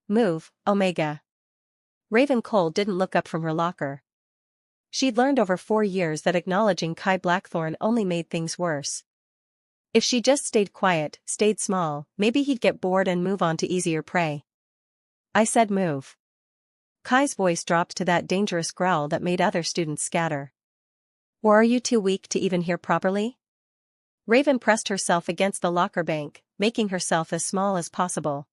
Move, Omega. Raven Cole didn't look up from her locker. She'd learned over 4 years that acknowledging Kai Blackthorn only made things worse. If she just stayed quiet, stayed small, maybe he'd get bored and move on to easier prey. I said move. Kai's voice dropped to that dangerous growl that made other students scatter. Or are you too weak to even hear properly? Raven pressed herself against the locker bank, making herself as small as possible.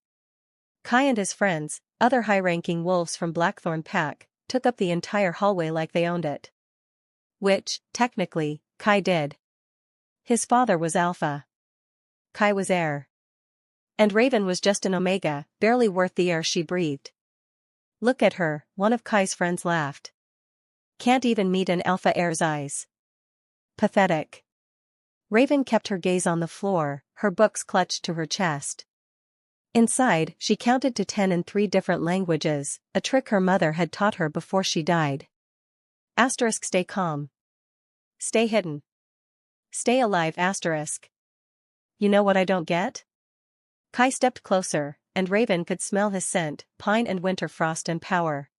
Kai and his friends, other high-ranking wolves from Blackthorn Pack, took up the entire hallway like they owned it. Which, technically, Kai did. His father was Alpha. Kai was heir. And Raven was just an Omega, barely worth the air she breathed. Look at her, one of Kai's friends laughed. Can't even meet an Alpha heir's eyes. Pathetic. Raven kept her gaze on the floor, her books clutched to her chest. Inside, she counted to 10 in 3 different languages, a trick her mother had taught her before she died. Asterisk stay calm. Stay hidden. Stay alive asterisk. You know what I don't get? Kai stepped closer, and Raven could smell his scent, pine and winter frost and power.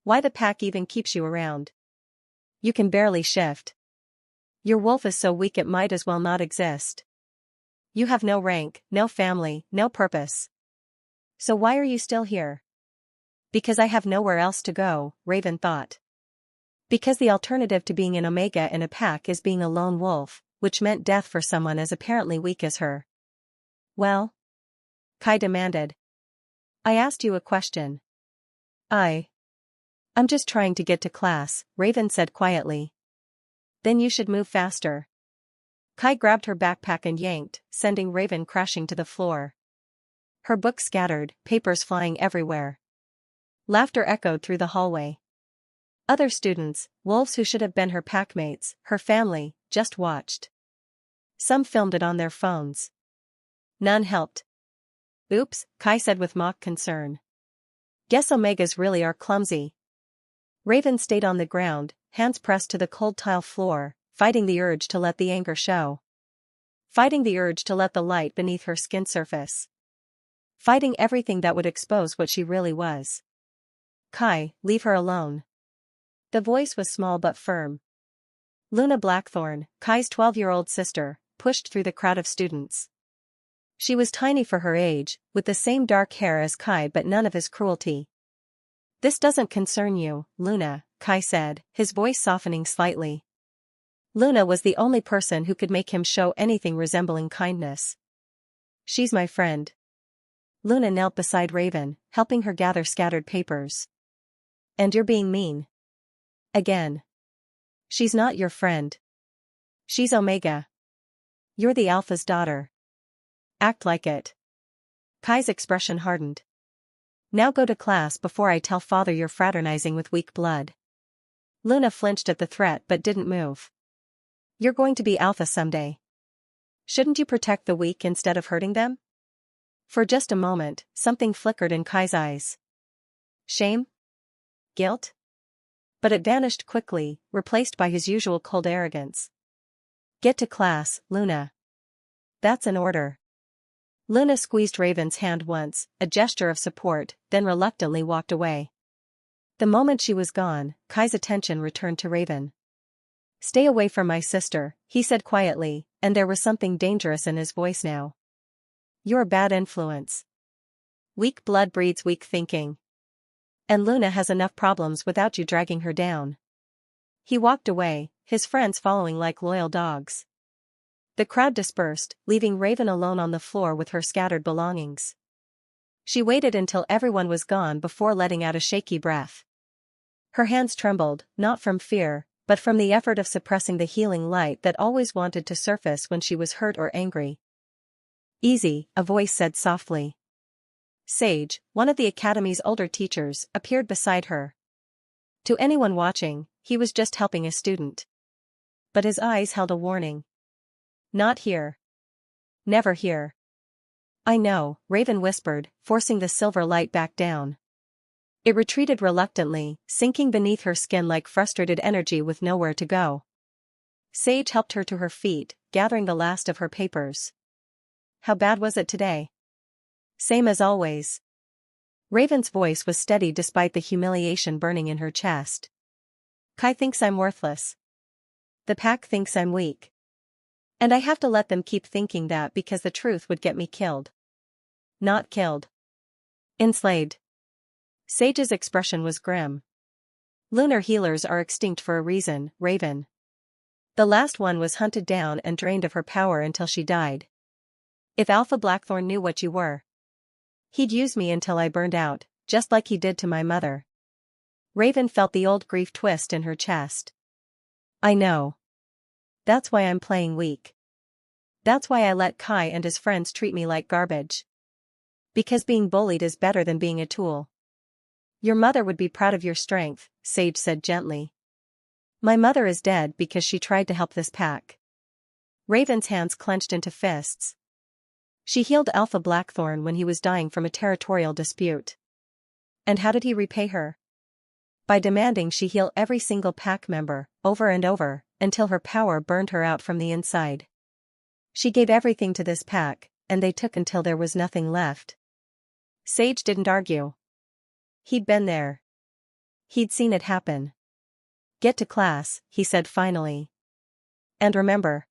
Why the pack even keeps you around? You can barely shift. Your wolf is so weak it might as well not exist. You have no rank, no family, no purpose. So why are you still here? Because I have nowhere else to go, Raven thought. Because the alternative to being an Omega in a pack is being a lone wolf, which meant death for someone as apparently weak as her. Well? Kai demanded. I asked you a question. I'm just trying to get to class, Raven said quietly. Then you should move faster. Kai grabbed her backpack and yanked, sending Raven crashing to the floor. Her books scattered, papers flying everywhere. Laughter echoed through the hallway. Other students, wolves who should have been her packmates, her family, just watched. Some filmed it on their phones. None helped. Oops, Kai said with mock concern. Guess Omegas really are clumsy. Raven stayed on the ground, hands pressed to the cold tile floor, fighting the urge to let the anger show. Fighting the urge to let the light beneath her skin surface. Fighting everything that would expose what she really was. Kai, leave her alone. The voice was small but firm. Lunar Blackthorn, Kai's 12-year-old sister, pushed through the crowd of students. She was tiny for her age, with the same dark hair as Kai but none of his cruelty. This doesn't concern you, Luna, Kai said, his voice softening slightly. Luna was the only person who could make him show anything resembling kindness. She's my friend. Luna knelt beside Raven, helping her gather scattered papers. And you're being mean. Again. She's not your friend. She's Omega. You're the Alpha's daughter. Act like it. Kai's expression hardened. Now go to class before I tell father you're fraternizing with weak blood. Luna flinched at the threat but didn't move. You're going to be Alpha someday. Shouldn't you protect the weak instead of hurting them? For just a moment, something flickered in Kai's eyes. Shame? Guilt? But it vanished quickly, replaced by his usual cold arrogance. Get to class, Luna. That's an order. Luna squeezed Raven's hand once, a gesture of support, then reluctantly walked away. The moment she was gone, Kai's attention returned to Raven. Stay away from my sister, he said quietly, and there was something dangerous in his voice now. You're a bad influence. Weak blood breeds weak thinking. And Luna has enough problems without you dragging her down. He walked away, his friends following like loyal dogs. The crowd dispersed, leaving Raven alone on the floor with her scattered belongings. She waited until everyone was gone before letting out a shaky breath. Her hands trembled, not from fear, but from the effort of suppressing the healing light that always wanted to surface when she was hurt or angry. Easy, a voice said softly. Sage, one of the academy's older teachers, appeared beside her. To anyone watching, he was just helping a student. But his eyes held a warning. Not here. Never here. I know, Raven whispered, forcing the silver light back down. It retreated reluctantly, sinking beneath her skin like frustrated energy with nowhere to go. Sage helped her to her feet, gathering the last of her papers. How bad was it today? Same as always. Raven's voice was steady despite the humiliation burning in her chest. Kai thinks I'm worthless. The pack thinks I'm weak. And I have to let them keep thinking that because the truth would get me killed. Not killed. Enslaved. Sage's expression was grim. Lunar healers are extinct for a reason, Raven. The last one was hunted down and drained of her power until she died. If Alpha Blackthorn knew what you were, he'd use me until I burned out, just like he did to my mother. Raven felt the old grief twist in her chest. I know. That's why I'm playing weak. That's why I let Kai and his friends treat me like garbage. Because being bullied is better than being a tool. Your mother would be proud of your strength, Sage said gently. My mother is dead because she tried to help this pack. Raven's hands clenched into fists. She healed Alpha Blackthorn when he was dying from a territorial dispute. And how did he repay her? By demanding she heal every single pack member, over and over, until her power burned her out from the inside. She gave everything to this pack, and they took until there was nothing left. Sage didn't argue. He'd been there. He'd seen it happen. Get to class, he said finally. And remember.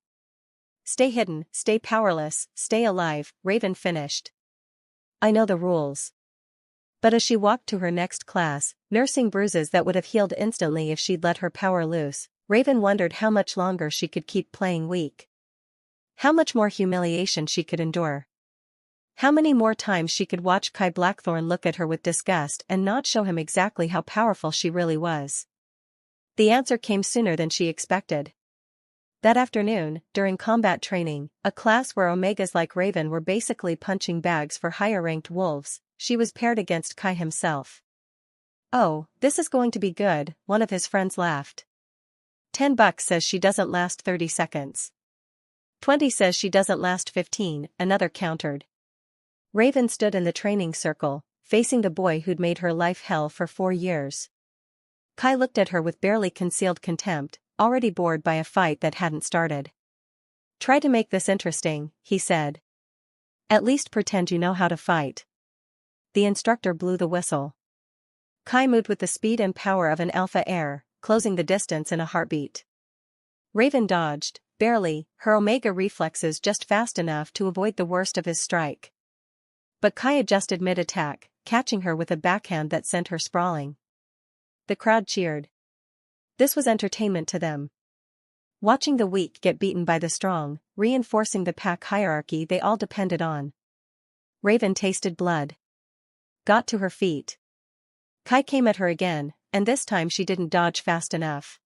Stay hidden, stay powerless, stay alive, Raven finished. I know the rules. But as she walked to her next class, nursing bruises that would have healed instantly if she'd let her power loose, Raven wondered how much longer she could keep playing weak. How much more humiliation she could endure. How many more times she could watch Kai Blackthorn look at her with disgust and not show him exactly how powerful she really was. The answer came sooner than she expected. That afternoon, during combat training, a class where Omegas like Raven were basically punching bags for higher-ranked wolves, she was paired against Kai himself. Oh, this is going to be good, one of his friends laughed. $10 says she doesn't last 30 seconds. 20 says she doesn't last 15, another countered. Raven stood in the training circle, facing the boy who'd made her life hell for 4 years. Kai looked at her with barely concealed contempt, already bored by a fight that hadn't started. Try to make this interesting, he said. At least pretend you know how to fight. The instructor blew the whistle. Kai moved with the speed and power of an alpha heir, closing the distance in a heartbeat. Raven dodged, barely, her Omega reflexes just fast enough to avoid the worst of his strike. But Kai adjusted mid-attack, catching her with a backhand that sent her sprawling. The crowd cheered. This was entertainment to them. Watching the weak get beaten by the strong, reinforcing the pack hierarchy they all depended on. Raven tasted blood. Got to her feet. Kai came at her again, and this time she didn't dodge fast enough.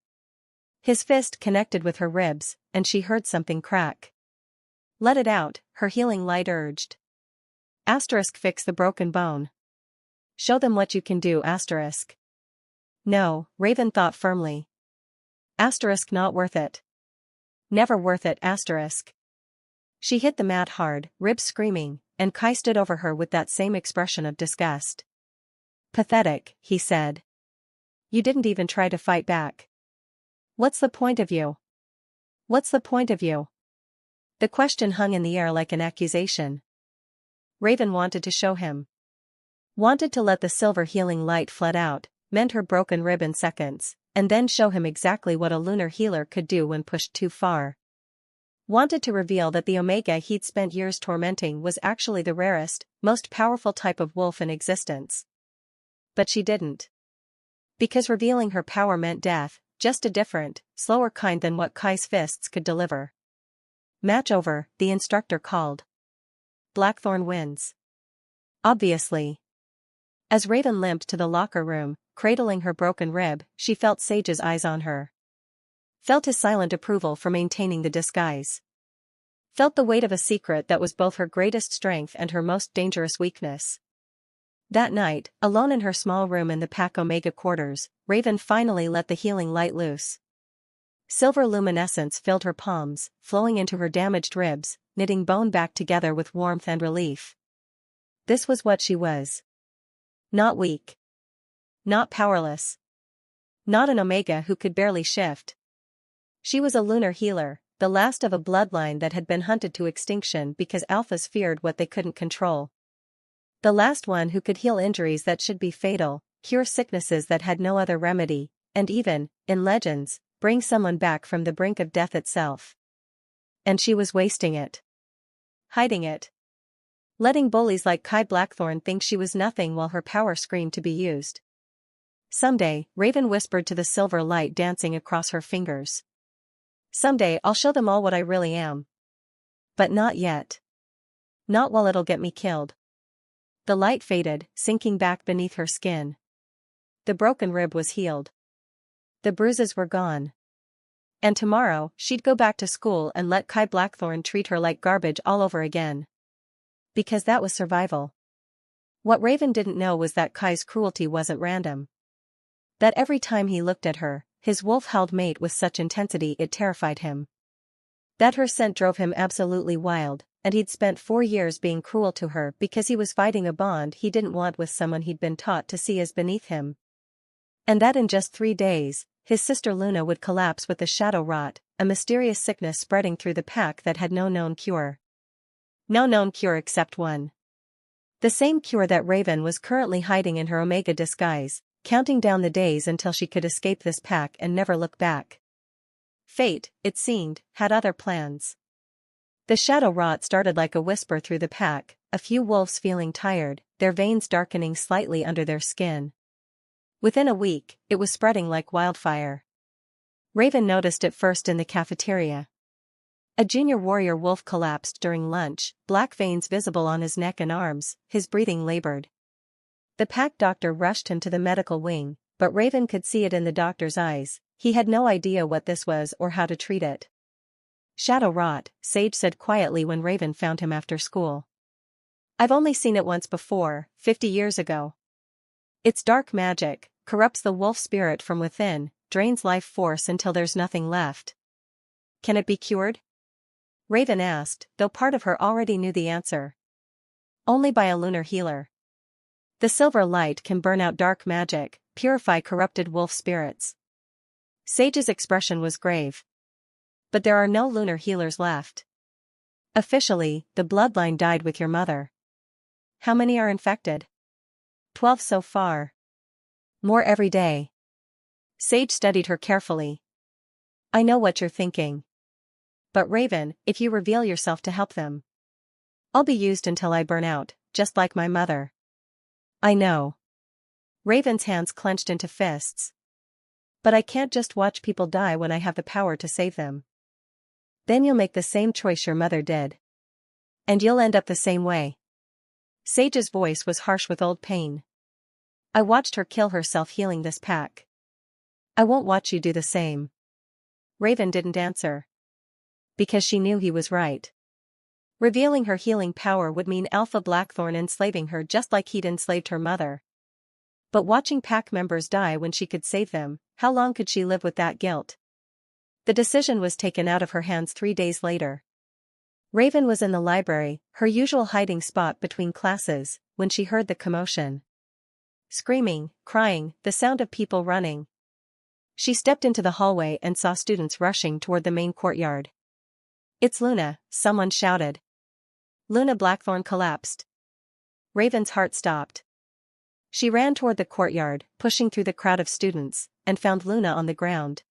His fist connected with her ribs, and she heard something crack. Let it out, her healing light urged. Asterisk fix the broken bone. Show them what you can do, asterisk. No, Raven thought firmly. Asterisk not worth it. Never worth it, asterisk. She hit the mat hard, ribs screaming, and Kai stood over her with that same expression of disgust. Pathetic, he said. You didn't even try to fight back. What's the point of you? What's the point of you? The question hung in the air like an accusation. Raven wanted to show him. Wanted to let the silver healing light flood out, mend her broken rib in seconds, and then show him exactly what a lunar healer could do when pushed too far. Wanted to reveal that the Omega he'd spent years tormenting was actually the rarest, most powerful type of wolf in existence. But she didn't. Because revealing her power meant death, just a different, slower kind than what Kai's fists could deliver. Match over, the instructor called. Blackthorn wins. Obviously. As Raven limped to the locker room, cradling her broken rib, she felt Sage's eyes on her. Felt his silent approval for maintaining the disguise. Felt the weight of a secret that was both her greatest strength and her most dangerous weakness. That night, alone in her small room in the Pack Omega quarters, Raven finally let the healing light loose. Silver luminescence filled her palms, flowing into her damaged ribs, knitting bone back together with warmth and relief. This was what she was. Not weak. Not powerless. Not an Omega who could barely shift. She was a lunar healer, the last of a bloodline that had been hunted to extinction because Alphas feared what they couldn't control. The last one who could heal injuries that should be fatal, cure sicknesses that had no other remedy, and even, in legends, bring someone back from the brink of death itself. And she was wasting it. Hiding it. Letting bullies like Kai Blackthorn think she was nothing while her power screamed to be used. Someday, Raven whispered to the silver light dancing across her fingers. Someday I'll show them all what I really am. But not yet. Not while it'll get me killed. The light faded, sinking back beneath her skin. The broken rib was healed. The bruises were gone. And tomorrow, she'd go back to school and let Kai Blackthorn treat her like garbage all over again. Because that was survival. What Raven didn't know was that Kai's cruelty wasn't random. That every time he looked at her, his wolf held mate with such intensity it terrified him. That her scent drove him absolutely wild, and he'd spent 4 years being cruel to her because he was fighting a bond he didn't want with someone he'd been taught to see as beneath him. And that in just 3 days, his sister Luna would collapse with the shadow rot, a mysterious sickness spreading through the pack that had no known cure. No known cure except one. The same cure that Raven was currently hiding in her Omega disguise, counting down the days until she could escape this pack and never look back. Fate, it seemed, had other plans. The shadow rot started like a whisper through the pack, a few wolves feeling tired, their veins darkening slightly under their skin. Within a week, it was spreading like wildfire. Raven noticed it first in the cafeteria. A junior warrior wolf collapsed during lunch, black veins visible on his neck and arms, his breathing labored. The pack doctor rushed him to the medical wing, but Raven could see it in the doctor's eyes. He had no idea what this was or how to treat it. Shadow rot, Sage said quietly when Raven found him after school. I've only seen it once before, 50 years ago. It's dark magic, corrupts the wolf spirit from within, drains life force until there's nothing left. Can it be cured? Raven asked, though part of her already knew the answer. Only by a lunar healer. The silver light can burn out dark magic, purify corrupted wolf spirits. Sage's expression was grave. But there are no lunar healers left. Officially, the bloodline died with your mother. How many are infected? 12 so far. More every day. Sage studied her carefully. I know what you're thinking. But Raven, if you reveal yourself to help them, I'll be used until I burn out, just like my mother. I know. Raven's hands clenched into fists. But I can't just watch people die when I have the power to save them. Then you'll make the same choice your mother did. And you'll end up the same way. Sage's voice was harsh with old pain. I watched her kill herself healing this pack. I won't watch you do the same. Raven didn't answer. Because she knew he was right. Revealing her healing power would mean Alpha Blackthorn enslaving her just like he'd enslaved her mother. But watching pack members die when she could save them, how long could she live with that guilt? The decision was taken out of her hands 3 days later. Raven was in the library, her usual hiding spot between classes, when she heard the commotion. Screaming, crying, the sound of people running. She stepped into the hallway and saw students rushing toward the main courtyard. It's Luna, someone shouted. Luna Blackthorn collapsed. Raven's heart stopped. She ran toward the courtyard, pushing through the crowd of students, and found Luna on the ground.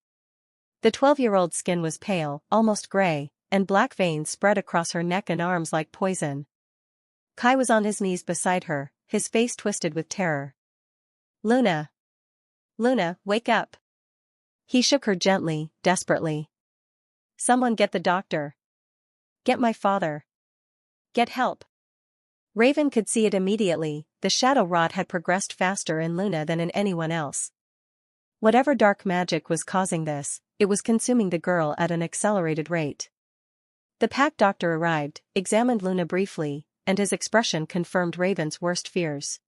The 12-year-old's skin was pale, almost gray, and black veins spread across her neck and arms like poison. Kai was on his knees beside her, his face twisted with terror. Luna! Luna, wake up! He shook her gently, desperately. Someone get the doctor. Get my father. Get help. Raven could see it immediately, the shadow rot had progressed faster in Luna than in anyone else. Whatever dark magic was causing this, it was consuming the girl at an accelerated rate. The pack doctor arrived, examined Luna briefly, and his expression confirmed Raven's worst fears.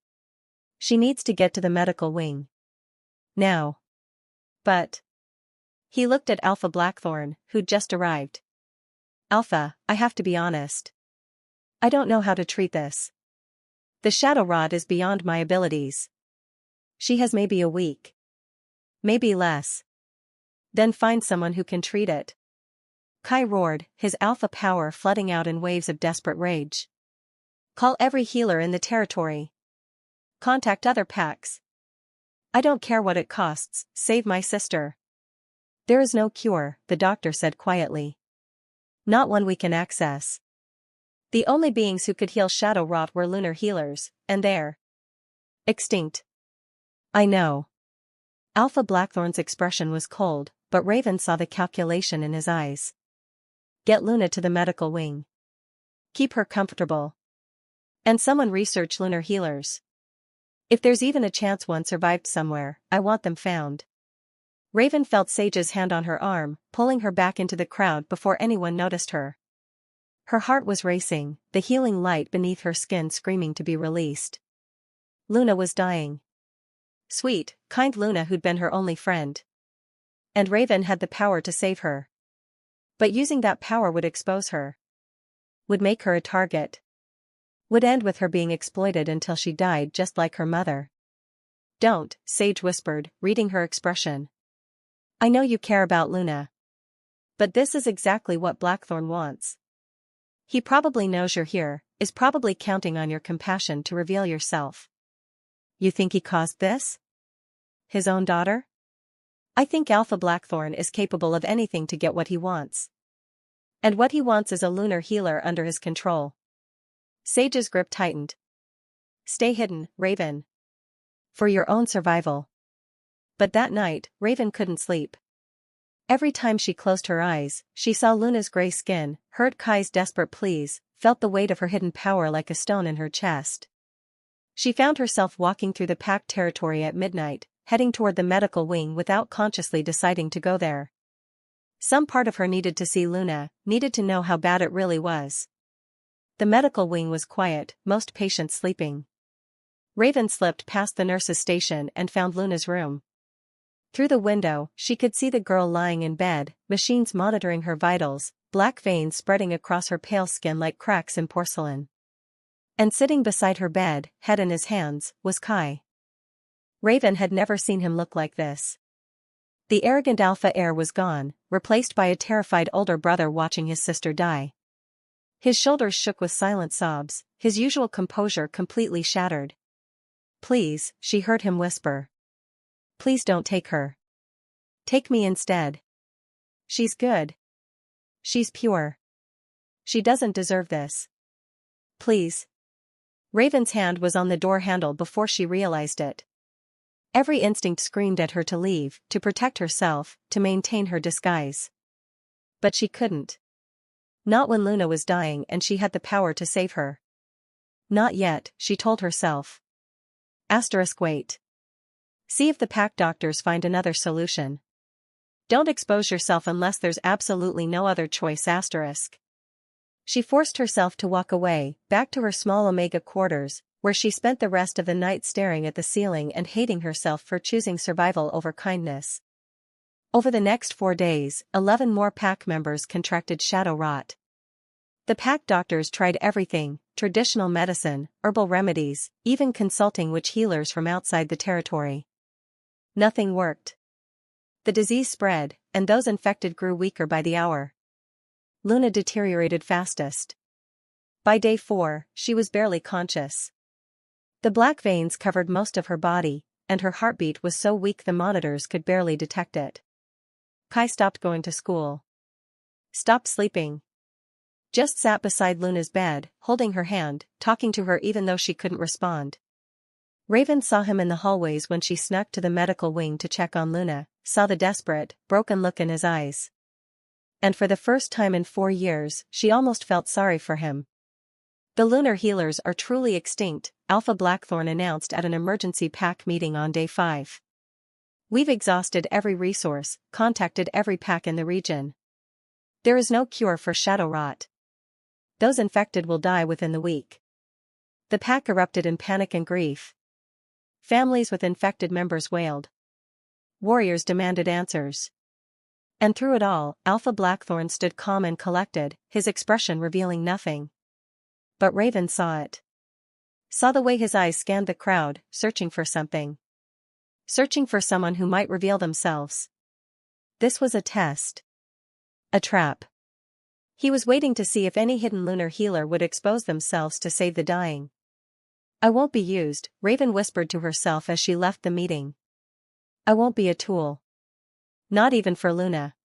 She needs to get to the medical wing. Now. But. He looked at Alpha Blackthorn, who'd just arrived. Alpha, I have to be honest. I don't know how to treat this. The shadow rot is beyond my abilities. She has maybe a week. Maybe less. Then find someone who can treat it. Kai roared, his alpha power flooding out in waves of desperate rage. Call every healer in the territory. Contact other packs. I don't care what it costs, save my sister. There is no cure, the doctor said quietly. Not one we can access. The only beings who could heal shadow rot were lunar healers, and they're extinct. I know. Alpha Blackthorn's expression was cold, but Raven saw the calculation in his eyes. Get Luna to the medical wing. Keep her comfortable. And someone research lunar healers. If there's even a chance one survived somewhere, I want them found. Raven felt Sage's hand on her arm, pulling her back into the crowd before anyone noticed her. Her heart was racing, the healing light beneath her skin screaming to be released. Luna was dying. Sweet, kind Luna who'd been her only friend. And Raven had the power to save her. But using that power would expose her. Would make her a target. Would end with her being exploited until she died just like her mother. Don't, Sage whispered, reading her expression. I know you care about Luna. But this is exactly what Blackthorn wants. He probably knows you're here, is probably counting on your compassion to reveal yourself. You think he caused this? His own daughter? I think Alpha Blackthorn is capable of anything to get what he wants. And what he wants is a lunar healer under his control. Sage's grip tightened. Stay hidden, Raven. For your own survival. But that night, Raven couldn't sleep. Every time she closed her eyes, she saw Luna's gray skin, heard Kai's desperate pleas, felt the weight of her hidden power like a stone in her chest. She found herself walking through the packed territory at midnight, heading toward the medical wing without consciously deciding to go there. Some part of her needed to see Luna, needed to know how bad it really was. The medical wing was quiet, most patients sleeping. Raven slipped past the nurse's station and found Luna's room. Through the window, she could see the girl lying in bed, machines monitoring her vitals, black veins spreading across her pale skin like cracks in porcelain. And sitting beside her bed, head in his hands, was Kai. Raven had never seen him look like this. The arrogant alpha heir was gone, replaced by a terrified older brother watching his sister die. His shoulders shook with silent sobs, his usual composure completely shattered. Please, she heard him whisper. Please don't take her. Take me instead. She's good. She's pure. She doesn't deserve this. Please. Raven's hand was on the door handle before she realized it. Every instinct screamed at her to leave, to protect herself, to maintain her disguise. But she couldn't. Not when Luna was dying and she had the power to save her. Not yet, she told herself. Wait. See if the pack doctors find another solution. Don't expose yourself unless there's absolutely no other choice. She forced herself to walk away, back to her small Omega quarters, where she spent the rest of the night staring at the ceiling and hating herself for choosing survival over kindness. Over the next 4 days, 11 more pack members contracted shadow rot. The pack doctors tried everything, traditional medicine, herbal remedies, even consulting witch healers from outside the territory. Nothing worked. The disease spread, and those infected grew weaker by the hour. Luna deteriorated fastest. By day 4, she was barely conscious. The black veins covered most of her body, and her heartbeat was so weak the monitors could barely detect it. Kai stopped going to school. Stopped sleeping. Just sat beside Luna's bed, holding her hand, talking to her even though she couldn't respond. Raven saw him in the hallways when she snuck to the medical wing to check on Luna, saw the desperate, broken look in his eyes. And for the first time in 4 years, she almost felt sorry for him. The lunar healers are truly extinct, Alpha Blackthorn announced at an emergency pack meeting on day 5. We've exhausted every resource, contacted every pack in the region. There is no cure for shadow rot. Those infected will die within the week. The pack erupted in panic and grief. Families with infected members wailed. Warriors demanded answers. And through it all, Alpha Blackthorn stood calm and collected, his expression revealing nothing. But Raven saw it. Saw the way his eyes scanned the crowd, searching for something. Searching for someone who might reveal themselves. This was a test. A trap. He was waiting to see if any hidden lunar healer would expose themselves to save the dying. I won't be used, Raven whispered to herself as she left the meeting. I won't be a tool. Not even for Luna.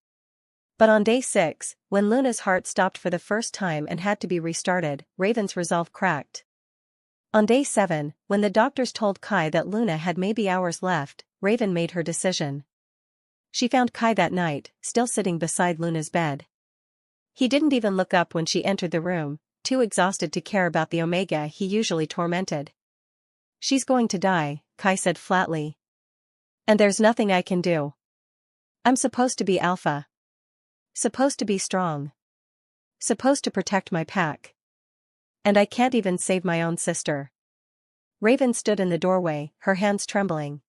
But on day 6, when Luna's heart stopped for the first time and had to be restarted, Raven's resolve cracked. On day 7, when the doctors told Kai that Luna had maybe hours left, Raven made her decision. She found Kai that night, still sitting beside Luna's bed. He didn't even look up when she entered the room, too exhausted to care about the Omega he usually tormented. She's going to die, Kai said flatly. And there's nothing I can do. I'm supposed to be Alpha. Supposed to be strong. Supposed to protect my pack. And I can't even save my own sister. Raven stood in the doorway, her hands trembling.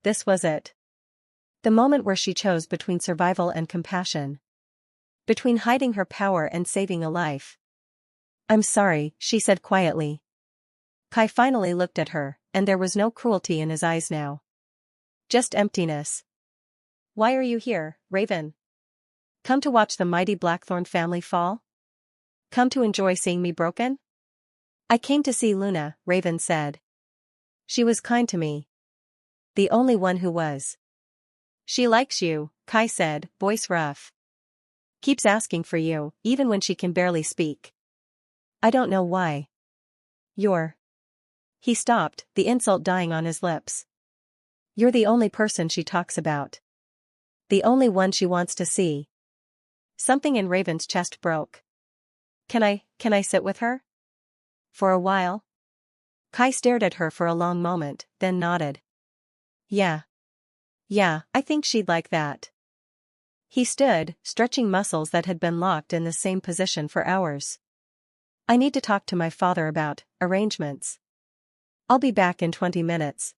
This was it. The moment where she chose between survival and compassion. Between hiding her power and saving a life. I'm sorry, she said quietly. Kai finally looked at her, and there was no cruelty in his eyes now. Just emptiness. Why are you here, Raven? Come to watch the mighty Blackthorn family fall? Come to enjoy seeing me broken? I came to see Luna, Raven said. She was kind to me. The only one who was. She likes you, Kai said, voice rough. Keeps asking for you, even when she can barely speak. I don't know why. You're. He stopped, the insult dying on his lips. You're the only person she talks about. The only one she wants to see. Something in Raven's chest broke. Can I sit with her? For a while? Kai stared at her for a long moment, then nodded. Yeah. Yeah, I think she'd like that. He stood, stretching muscles that had been locked in the same position for hours. I need to talk to my father about arrangements. I'll be back in 20 minutes.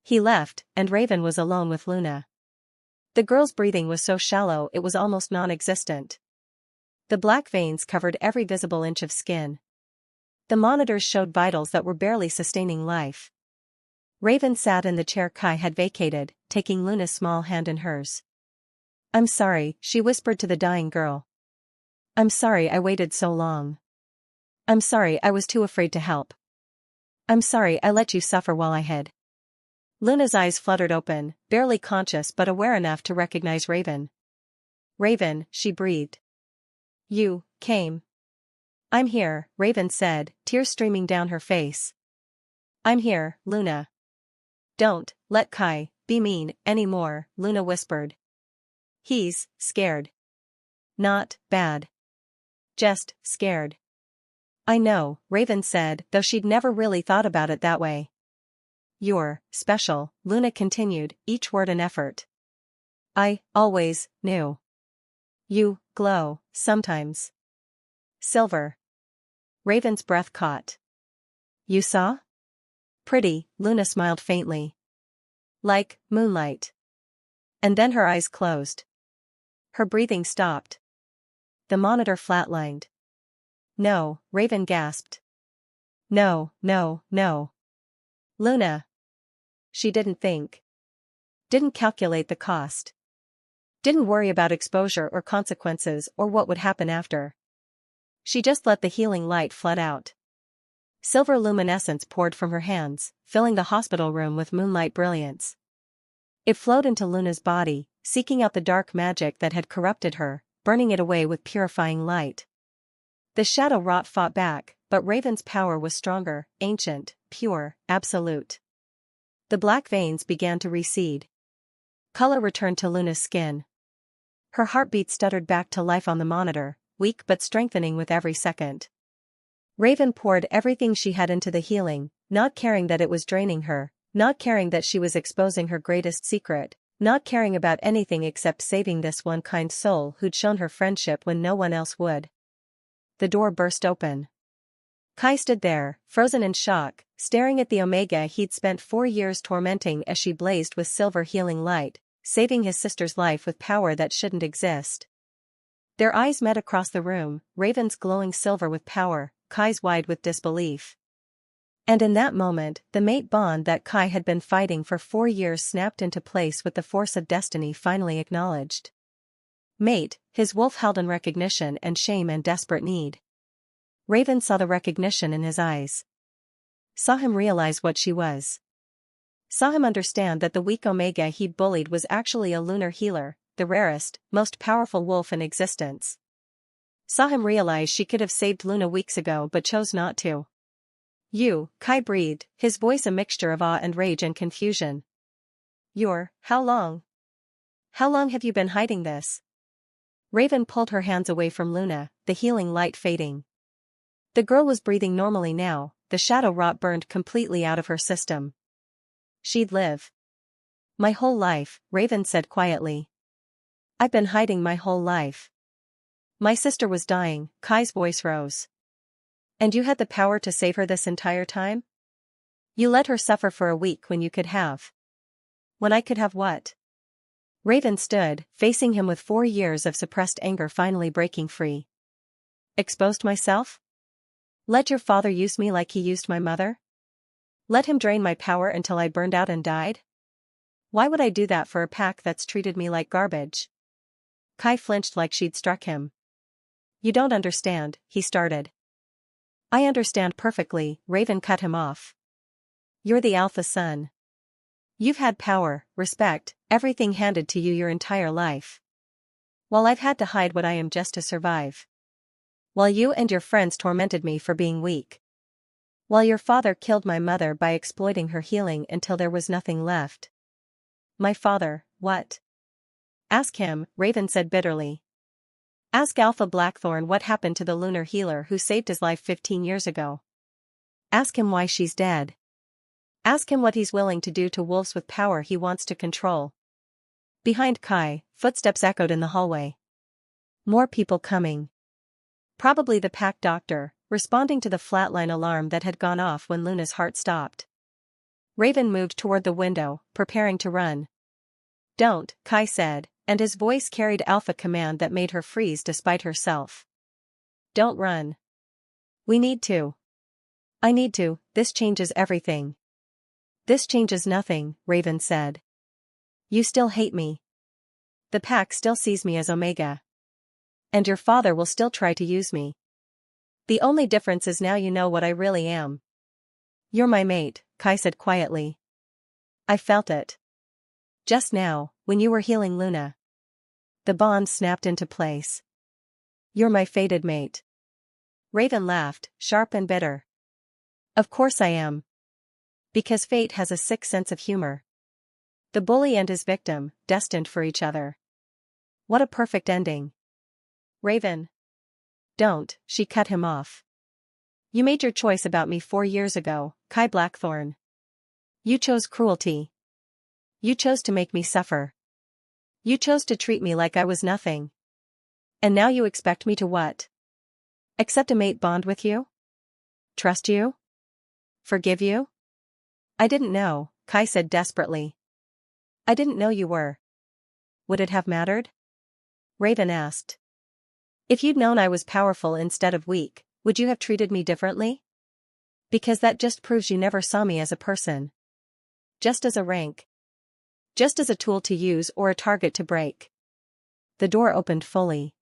He left, and Raven was alone with Luna. The girl's breathing was so shallow it was almost non-existent. The black veins covered every visible inch of skin. The monitors showed vitals that were barely sustaining life. Raven sat in the chair Kai had vacated, taking Luna's small hand in hers. I'm sorry, she whispered to the dying girl. I'm sorry I waited so long. I'm sorry I was too afraid to help. I'm sorry I let you suffer while I hid. Luna's eyes fluttered open, barely conscious but aware enough to recognize Raven. Raven, she breathed. You came. I'm here, Raven said, tears streaming down her face. I'm here, Luna. Don't let Kai be mean anymore, Luna whispered. He's scared. Not bad. Just scared. I know, Raven said, though she'd never really thought about it that way. You're special, Luna continued, each word an effort. I always knew. You glow, sometimes. Silver. Raven's breath caught. You saw? Pretty, Luna smiled faintly. Like moonlight. And then her eyes closed. Her breathing stopped. The monitor flatlined. No, Raven gasped. No, no, no. Luna. She didn't think. Didn't calculate the cost. Didn't worry about exposure or consequences or what would happen after. She just let the healing light flood out. Silver luminescence poured from her hands, filling the hospital room with moonlight brilliance. It flowed into Luna's body, seeking out the dark magic that had corrupted her, burning it away with purifying light. The shadow wrought fought back, but Raven's power was stronger, ancient, pure, absolute. The black veins began to recede. Color returned to Luna's skin. Her heartbeat stuttered back to life on the monitor, weak but strengthening with every second. Raven poured everything she had into the healing, not caring that it was draining her, not caring that she was exposing her greatest secret, not caring about anything except saving this one kind soul who'd shown her friendship when no one else would. The door burst open. Kai stood there, frozen in shock, staring at the Omega he'd spent 4 years tormenting as she blazed with silver healing light, saving his sister's life with power that shouldn't exist. Their eyes met across the room, Raven's glowing silver with power, Kai's wide with disbelief. And in that moment, the mate bond that Kai had been fighting for 4 years snapped into place with the force of destiny finally acknowledged. Mate, his wolf held in recognition and shame and desperate need. Raven saw the recognition in his eyes. Saw him realize what she was. Saw him understand that the weak Omega he'd bullied was actually a lunar healer, the rarest, most powerful wolf in existence. Saw him realize she could have saved Luna weeks ago but chose not to. You, Kai breathed, his voice a mixture of awe and rage and confusion. How long? How long have you been hiding this? Raven pulled her hands away from Luna, the healing light fading. The girl was breathing normally now, the shadow rot burned completely out of her system. She'd live. My whole life, Raven said quietly. I've been hiding my whole life. My sister was dying, Kai's voice rose. And you had the power to save her this entire time? You let her suffer for a week when you could have. When I could have what? Raven stood, facing him with 4 years of suppressed anger finally breaking free. Exposed myself? Let your father use me like he used my mother? Let him drain my power until I burned out and died? Why would I do that for a pack that's treated me like garbage? Kai flinched like she'd struck him. You don't understand, he started. I understand perfectly, Raven cut him off. You're the alpha son. You've had power, respect, everything handed to you your entire life. While I've had to hide what I am just to survive. While you and your friends tormented me for being weak. While your father killed my mother by exploiting her healing until there was nothing left. My father, what? Ask him, Raven said bitterly. Ask Alpha Blackthorn what happened to the Lunar Healer who saved his life 15 years ago. Ask him why she's dead. Ask him what he's willing to do to wolves with power he wants to control. Behind Kai, footsteps echoed in the hallway. More people coming. Probably the pack doctor, responding to the flatline alarm that had gone off when Luna's heart stopped. Raven moved toward the window, preparing to run. Don't, Kai said, and his voice carried alpha command that made her freeze despite herself. Don't run. We need to. I need to, this changes everything. This changes nothing, Raven said. You still hate me. The pack still sees me as Omega. And your father will still try to use me. The only difference is now you know what I really am. You're my mate, Kai said quietly. I felt it. Just now, when you were healing Luna. The bond snapped into place. You're my fated mate. Raven laughed, sharp and bitter. Of course I am. Because fate has a sick sense of humor. The bully and his victim, destined for each other. What a perfect ending. Raven. Don't, she cut him off. You made your choice about me 4 years ago, Kai Blackthorn. You chose cruelty. You chose to make me suffer. You chose to treat me like I was nothing. And now you expect me to what? Accept a mate bond with you? Trust you? Forgive you? I didn't know, Kai said desperately. I didn't know you were. Would it have mattered? Raven asked. If you'd known I was powerful instead of weak, would you have treated me differently? Because that just proves you never saw me as a person. Just as a rank. Just as a tool to use or a target to break. The door opened fully.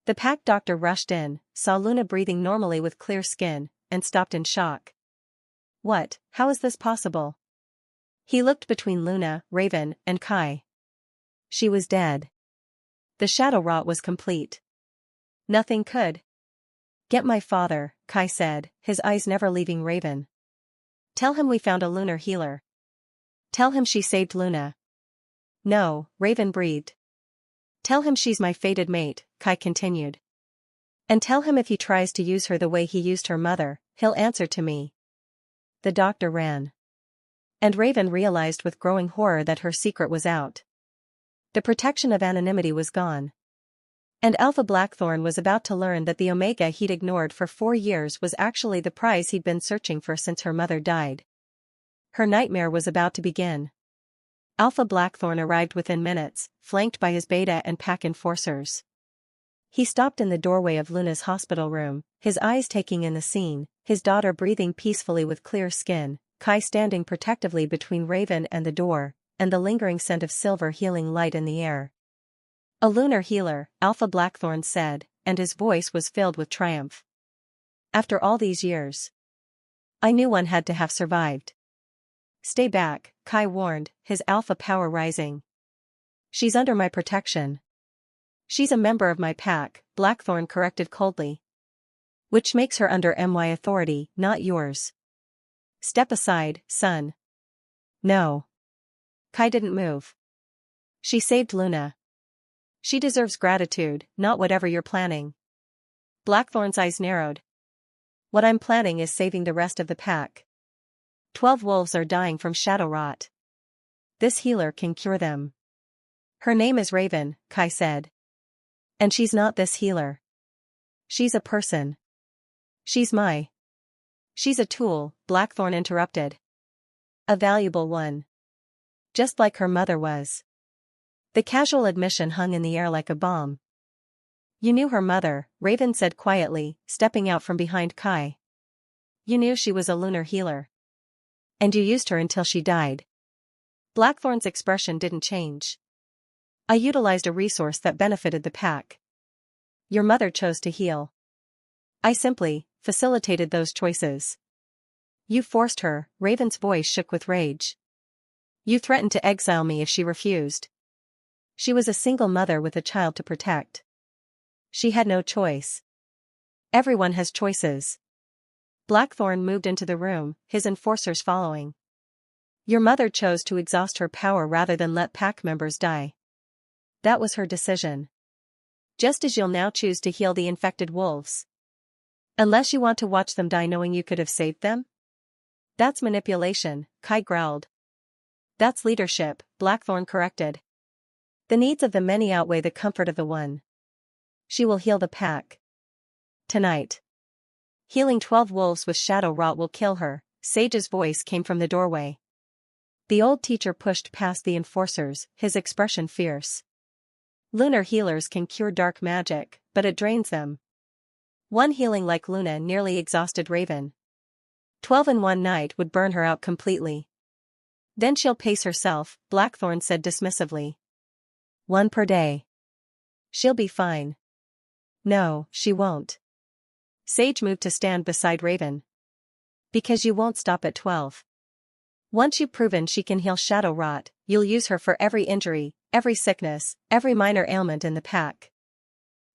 The pack doctor rushed in, saw Luna breathing normally with clear skin, and stopped in shock. What, how is this possible? He looked between Luna, Raven, and Kai. She was dead. The shadow rot was complete. Nothing could. Get my father, Kai said, his eyes never leaving Raven. Tell him we found a lunar healer. Tell him she saved Luna. No, Raven breathed. Tell him she's my fated mate, Kai continued. And tell him if he tries to use her the way he used her mother, he'll answer to me. The doctor ran. And Raven realized with growing horror that her secret was out. The protection of anonymity was gone. And Alpha Blackthorn was about to learn that the Omega he'd ignored for 4 years was actually the prize he'd been searching for since her mother died. Her nightmare was about to begin. Alpha Blackthorn arrived within minutes, flanked by his beta and pack enforcers. He stopped in the doorway of Luna's hospital room, his eyes taking in the scene, his daughter breathing peacefully with clear skin, Kai standing protectively between Raven and the door, and the lingering scent of silver healing light in the air. A lunar healer, Alpha Blackthorn said, and his voice was filled with triumph. After all these years, I knew one had to have survived. Stay back, Kai warned, his alpha power rising. She's under my protection. She's a member of my pack, Blackthorn corrected coldly. Which makes her under my authority, not yours. Step aside, son. No. Kai didn't move. She saved Luna. She deserves gratitude, not whatever you're planning. Blackthorn's eyes narrowed. What I'm planning is saving the rest of the pack. 12 wolves are dying from shadow rot. This healer can cure them. Her name is Raven, Kai said. And she's not this healer. She's a person. She's a tool, Blackthorn interrupted. A valuable one. Just like her mother was. The casual admission hung in the air like a bomb. You knew her mother, Raven said quietly, stepping out from behind Kai. You knew she was a lunar healer. And you used her until she died. Blackthorn's expression didn't change. I utilized a resource that benefited the pack. Your mother chose to heal. I simply facilitated those choices. You forced her, Raven's voice shook with rage. You threatened to exile me if she refused. She was a single mother with a child to protect. She had no choice. Everyone has choices. Blackthorn moved into the room, his enforcers following. Your mother chose to exhaust her power rather than let pack members die. That was her decision. Just as you'll now choose to heal the infected wolves. Unless you want to watch them die knowing you could have saved them? That's manipulation, Kai growled. That's leadership, Blackthorn corrected. The needs of the many outweigh the comfort of the one. She will heal the pack. Tonight. Healing 12 wolves with shadow rot will kill her, Sage's voice came from the doorway. The old teacher pushed past the enforcers, his expression fierce. Lunar healers can cure dark magic, but it drains them. One healing like Luna nearly exhausted Raven. 12 in one night would burn her out completely. Then she'll pace herself, Blackthorn said dismissively. 1 per day. She'll be fine. No, she won't. Sage moved to stand beside Raven. Because you won't stop at 12. Once you've proven she can heal shadow rot, you'll use her for every injury, every sickness, every minor ailment in the pack.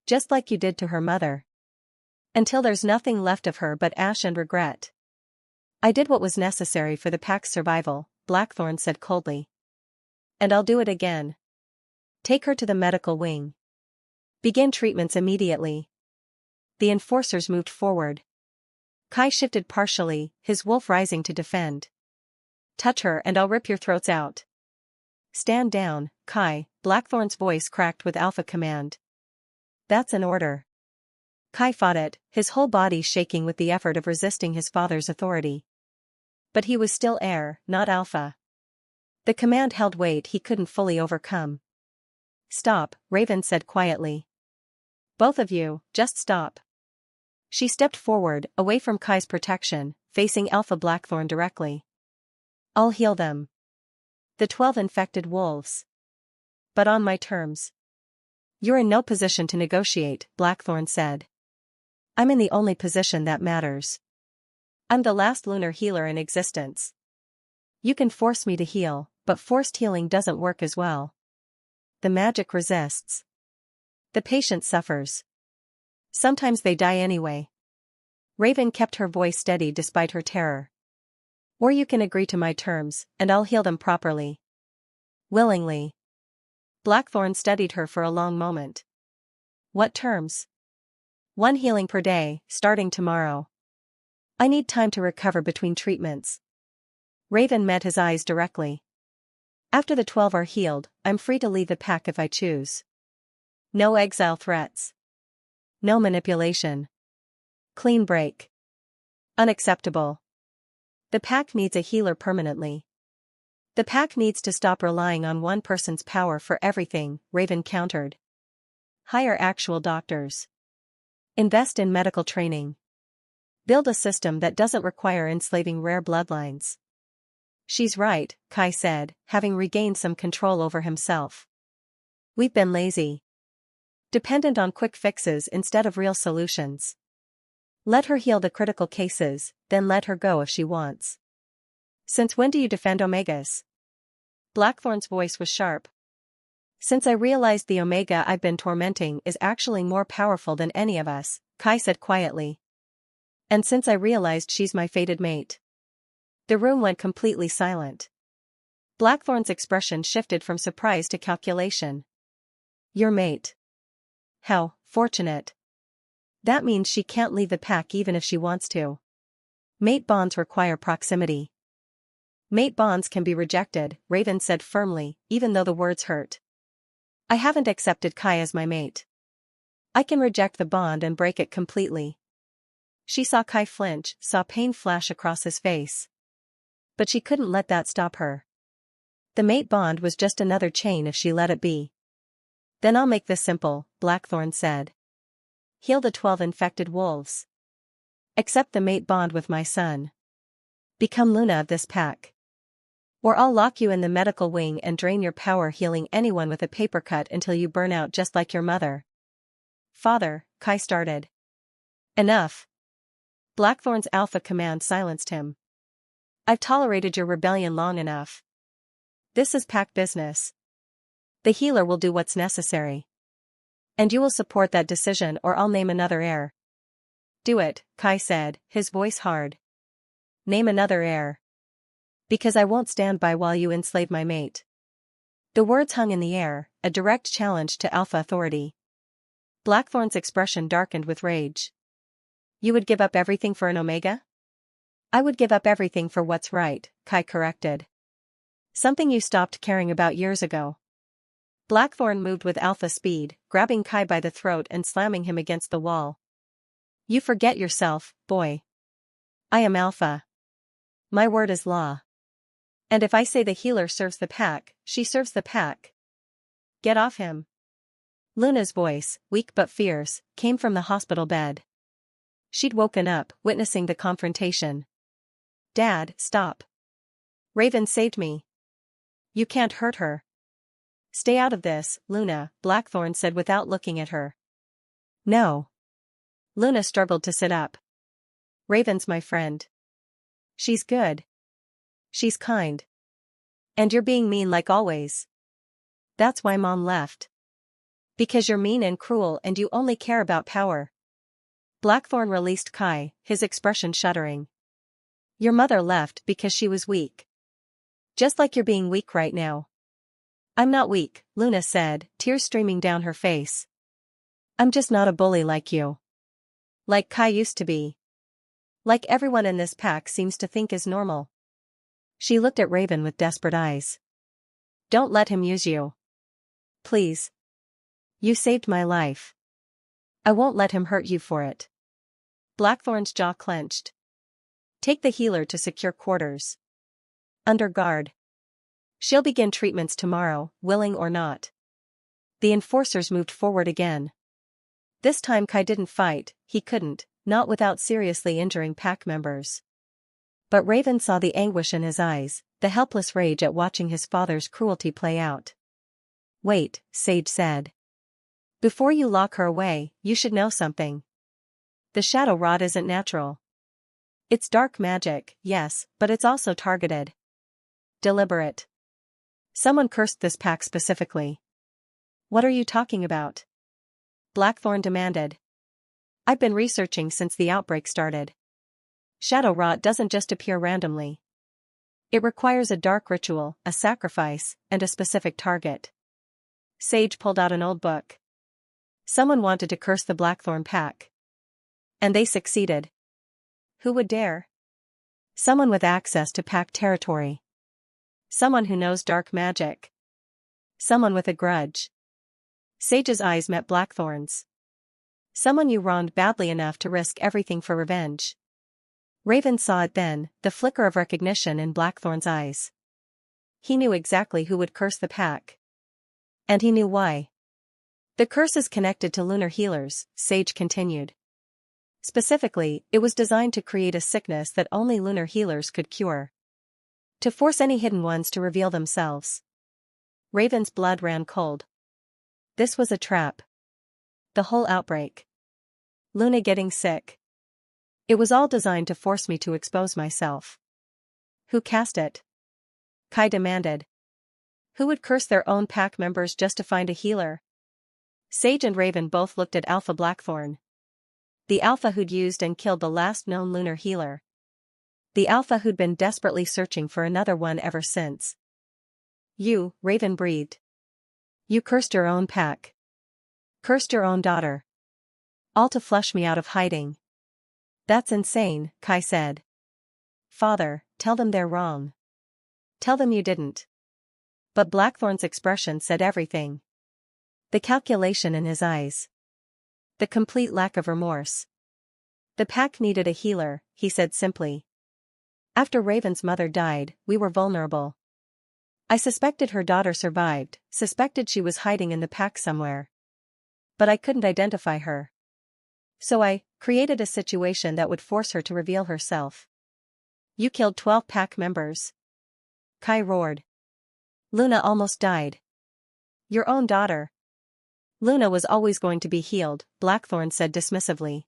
Just like you did to her mother. Until there's nothing left of her but ash and regret. I did what was necessary for the pack's survival, Blackthorn said coldly. And I'll do it again. Take her to the medical wing. Begin treatments immediately. The enforcers moved forward. Kai shifted partially, his wolf rising to defend. Touch her and I'll rip your throats out. Stand down, Kai, Blackthorn's voice cracked with alpha command. That's an order. Kai fought it, his whole body shaking with the effort of resisting his father's authority. But he was still heir, not alpha. The command held weight he couldn't fully overcome. Stop, Raven said quietly. Both of you, just stop. She stepped forward, away from Kai's protection, facing Alpha Blackthorn directly. I'll heal them. The 12 infected wolves. But on my terms. You're in no position to negotiate, Blackthorn said. I'm in the only position that matters. I'm the last lunar healer in existence. You can force me to heal, but forced healing doesn't work as well. The magic resists. The patient suffers. Sometimes they die anyway. Raven kept her voice steady despite her terror. Or you can agree to my terms, and I'll heal them properly. Willingly. Blackthorn studied her for a long moment. What terms? 1 healing per day, starting tomorrow. I need time to recover between treatments. Raven met his eyes directly. After the 12 are healed, I'm free to leave the pack if I choose. No exile threats. No manipulation. Clean break. Unacceptable. The pack needs a healer permanently. The pack needs to stop relying on one person's power for everything, Raven countered. Hire actual doctors. Invest in medical training. Build a system that doesn't require enslaving rare bloodlines. She's right, Kai said, having regained some control over himself. We've been lazy. Dependent on quick fixes instead of real solutions. Let her heal the critical cases, then let her go if she wants. Since when do you defend Omegas? Blackthorn's voice was sharp. Since I realized the Omega I've been tormenting is actually more powerful than any of us, Kai said quietly. And since I realized she's my fated mate. The room went completely silent. Blackthorn's expression shifted from surprise to calculation. Your mate. How fortunate. That means she can't leave the pack even if she wants to. Mate bonds require proximity. Mate bonds can be rejected, Raven said firmly, even though the words hurt. I haven't accepted Kai as my mate. I can reject the bond and break it completely. She saw Kai flinch, saw pain flash across his face. But she couldn't let that stop her. The mate bond was just another chain if she let it be. Then I'll make this simple, Blackthorn said. Heal the 12 infected wolves. Accept the mate bond with my son. Become Luna of this pack. Or I'll lock you in the medical wing and drain your power healing anyone with a paper cut until you burn out just like your mother. Father, Kai started. Enough. Blackthorn's alpha command silenced him. I've tolerated your rebellion long enough. This is pack business. The healer will do what's necessary. And you will support that decision or I'll name another heir. Do it, Kai said, his voice hard. Name another heir. Because I won't stand by while you enslave my mate. The words hung in the air, a direct challenge to alpha authority. Blackthorn's expression darkened with rage. You would give up everything for an Omega? I would give up everything for what's right, Kai corrected. Something you stopped caring about years ago. Blackthorn moved with alpha speed, grabbing Kai by the throat and slamming him against the wall. You forget yourself, boy. I am alpha. My word is law. And if I say the healer serves the pack, she serves the pack. Get off him. Luna's voice, weak but fierce, came from the hospital bed. She'd woken up, witnessing the confrontation. Dad, stop. Raven saved me. You can't hurt her. Stay out of this, Luna, Blackthorn said without looking at her. No. Luna struggled to sit up. Raven's my friend. She's good. She's kind. And you're being mean like always. That's why Mom left. Because you're mean and cruel and you only care about power. Blackthorn released Kai, his expression shuddering. Your mother left because she was weak. Just like you're being weak right now. I'm not weak, Luna said, tears streaming down her face. I'm just not a bully like you. Like Kai used to be. Like everyone in this pack seems to think is normal. She looked at Raven with desperate eyes. Don't let him use you. Please. You saved my life. I won't let him hurt you for it. Blackthorn's jaw clenched. Take the healer to secure quarters. Under guard. She'll begin treatments tomorrow, willing or not. The enforcers moved forward again. This time Kai didn't fight, he couldn't, not without seriously injuring pack members. But Raven saw the anguish in his eyes, the helpless rage at watching his father's cruelty play out. Wait, Sage said. Before you lock her away, you should know something. The shadow rod isn't natural. It's dark magic, yes, but it's also targeted. Deliberate. Someone cursed this pack specifically. What are you talking about? Blackthorn demanded. I've been researching since the outbreak started. Shadow rot doesn't just appear randomly. It requires a dark ritual, a sacrifice, and a specific target. Sage pulled out an old book. Someone wanted to curse the Blackthorn pack. And they succeeded. Who would dare? Someone with access to pack territory. Someone who knows dark magic. Someone with a grudge. Sage's eyes met Blackthorn's. Someone you wronged badly enough to risk everything for revenge. Raven saw it then, the flicker of recognition in Blackthorn's eyes. He knew exactly who would curse the pack. And he knew why. The curse is connected to lunar healers, Sage continued. Specifically, it was designed to create a sickness that only lunar healers could cure. To force any hidden ones to reveal themselves. Raven's blood ran cold. This was a trap. The whole outbreak. Luna getting sick. It was all designed to force me to expose myself. Who cast it? Kai demanded. Who would curse their own pack members just to find a healer? Sage and Raven both looked at Alpha Blackthorn. The Alpha who'd used and killed the last known Lunar Healer. The Alpha who'd been desperately searching for another one ever since. You, Raven breathed. You cursed your own pack. Cursed your own daughter. All to flush me out of hiding. That's insane, Kai said. Father, tell them they're wrong. Tell them you didn't. But Blackthorn's expression said everything. The calculation in his eyes. The complete lack of remorse. The pack needed a healer, he said simply. After Raven's mother died, we were vulnerable. I suspected her daughter survived, suspected she was hiding in the pack somewhere. But I couldn't identify her. So I created a situation that would force her to reveal herself. You killed 12 pack members. Kai roared. Luna almost died. Your own daughter. Luna was always going to be healed, Blackthorn said dismissively.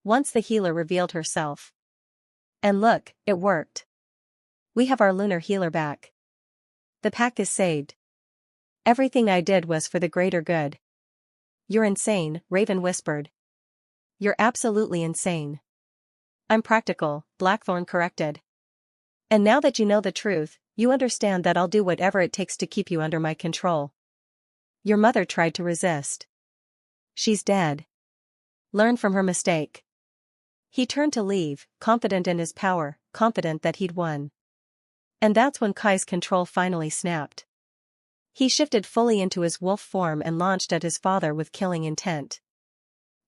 Once the healer revealed herself. And look, it worked. We have our Lunar Healer back. The pack is saved. Everything I did was for the greater good. You're insane, Raven whispered. You're absolutely insane. I'm practical, Blackthorn corrected. And now that you know the truth, you understand that I'll do whatever it takes to keep you under my control. Your mother tried to resist. She's dead. Learn from her mistake. He turned to leave, confident in his power, confident that he'd won. And that's when Kai's control finally snapped. He shifted fully into his wolf form and launched at his father with killing intent.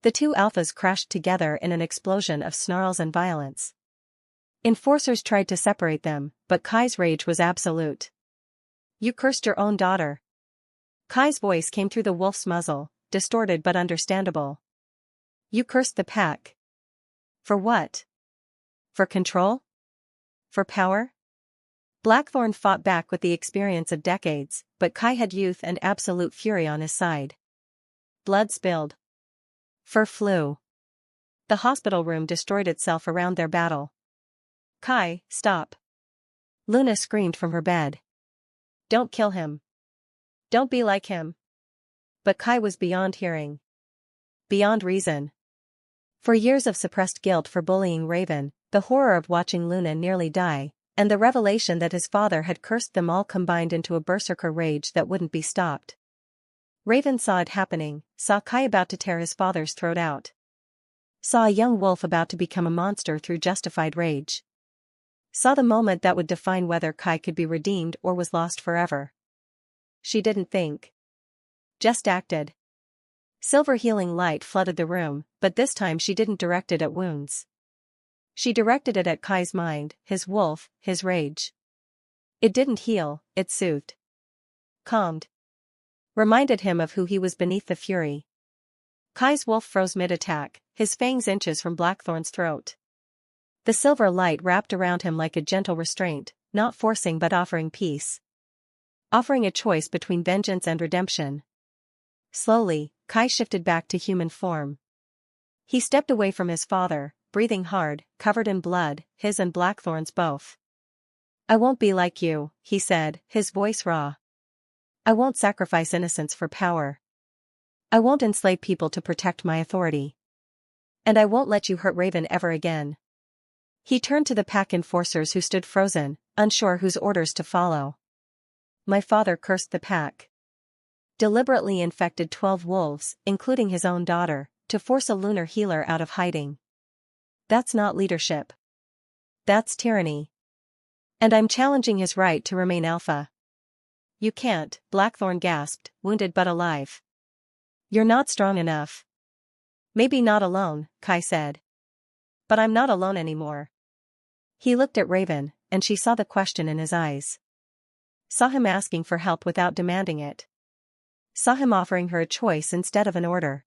The two alphas crashed together in an explosion of snarls and violence. Enforcers tried to separate them, but Kai's rage was absolute. You cursed your own daughter. Kai's voice came through the wolf's muzzle, distorted but understandable. You cursed the pack. For what? For control? For power? Blackthorn fought back with the experience of decades, but Kai had youth and absolute fury on his side. Blood spilled. Fur flew. The hospital room destroyed itself around their battle. Kai, stop. Luna screamed from her bed. Don't kill him. Don't be like him. But Kai was beyond hearing. Beyond reason. For years of suppressed guilt for bullying Raven, the horror of watching Luna nearly die, and the revelation that his father had cursed them all combined into a berserker rage that wouldn't be stopped. Raven saw it happening, saw Kai about to tear his father's throat out. Saw a young wolf about to become a monster through justified rage. Saw the moment that would define whether Kai could be redeemed or was lost forever. She didn't think. Just acted. Silver healing light flooded the room, but this time she didn't direct it at wounds. She directed it at Kai's mind, his wolf, his rage. It didn't heal, it soothed. Calmed. Reminded him of who he was beneath the fury. Kai's wolf froze mid-attack, his fangs inches from Blackthorn's throat. The silver light wrapped around him like a gentle restraint, not forcing but offering peace. Offering a choice between vengeance and redemption. Slowly, Kai shifted back to human form. He stepped away from his father, breathing hard, covered in blood, his and Blackthorn's both. I won't be like you, he said, his voice raw. I won't sacrifice innocence for power. I won't enslave people to protect my authority. And I won't let you hurt Raven ever again. He turned to the pack enforcers who stood frozen, unsure whose orders to follow. My father cursed the pack. Deliberately infected 12 wolves, including his own daughter, to force a Lunar Healer out of hiding. That's not leadership. That's tyranny. And I'm challenging his right to remain alpha. You can't, Blackthorn gasped, wounded but alive. You're not strong enough. Maybe not alone, Kai said. But I'm not alone anymore. He looked at Raven, and she saw the question in his eyes. Saw him asking for help without demanding it. Saw him offering her a choice instead of an order.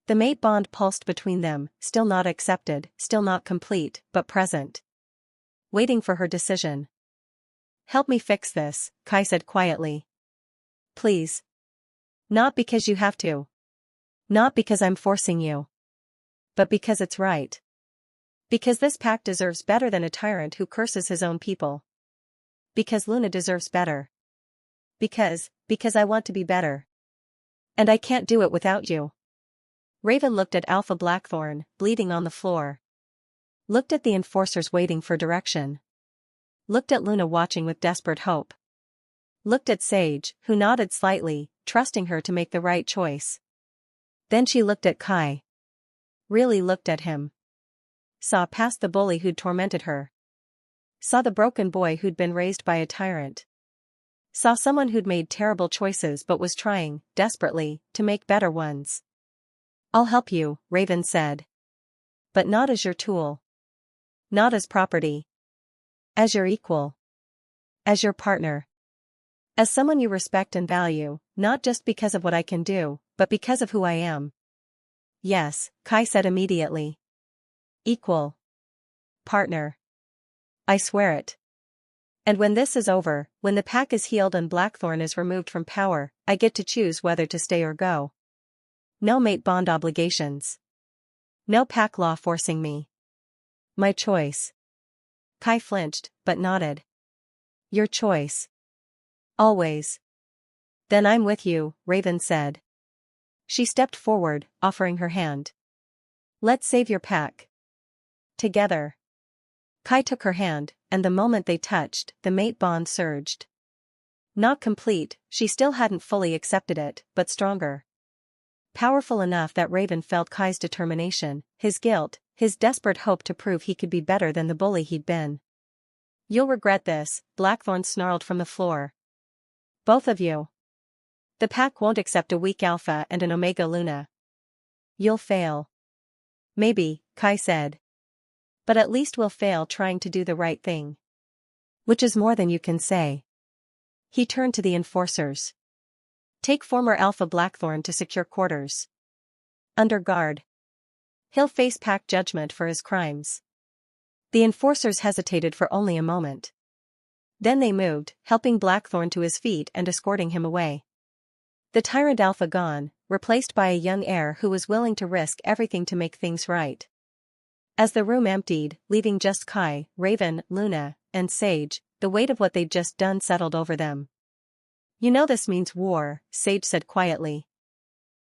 The mate bond pulsed between them, still not accepted, still not complete, but present. Waiting for her decision. Help me fix this, Kai said quietly. Please. Not because you have to. Not because I'm forcing you. But because it's right. Because this pack deserves better than a tyrant who curses his own people. Because Luna deserves better. Because I want to be better. And I can't do it without you. Raven looked at Alpha Blackthorn, bleeding on the floor. Looked at the enforcers waiting for direction. Looked at Luna watching with desperate hope. Looked at Sage, who nodded slightly, trusting her to make the right choice. Then she looked at Kai. Really looked at him. Saw past the bully who'd tormented her. Saw the broken boy who'd been raised by a tyrant. Saw someone who'd made terrible choices but was trying, desperately, to make better ones. I'll help you, Raven said. But not as your tool. Not as property. As your equal. As your partner. As someone you respect and value, not just because of what I can do, but because of who I am. Yes, Kai said immediately. Equal. Partner. I swear it. And when this is over, when the pack is healed and Blackthorn is removed from power, I get to choose whether to stay or go. No mate bond obligations. No pack law forcing me. My choice. Kai flinched, but nodded. Your choice. Always. Then I'm with you, Raven said. She stepped forward, offering her hand. Let's save your pack. Together. Kai took her hand, and the moment they touched, the mate bond surged. Not complete, she still hadn't fully accepted it, but stronger. Powerful enough that Raven felt Kai's determination, his guilt, his desperate hope to prove he could be better than the bully he'd been. You'll regret this, Blackthorn snarled from the floor. Both of you. The pack won't accept a weak Alpha and an Omega Luna. You'll fail. Maybe, Kai said. But at least we'll fail trying to do the right thing. Which is more than you can say. He turned to the enforcers. Take former Alpha Blackthorn to secure quarters. Under guard. He'll face pack judgment for his crimes. The enforcers hesitated for only a moment. Then they moved, helping Blackthorn to his feet and escorting him away. The tyrant Alpha gone, replaced by a young heir who was willing to risk everything to make things right. As the room emptied, leaving just Kai, Raven, Luna, and Sage, the weight of what they'd just done settled over them. You know this means war, Sage said quietly.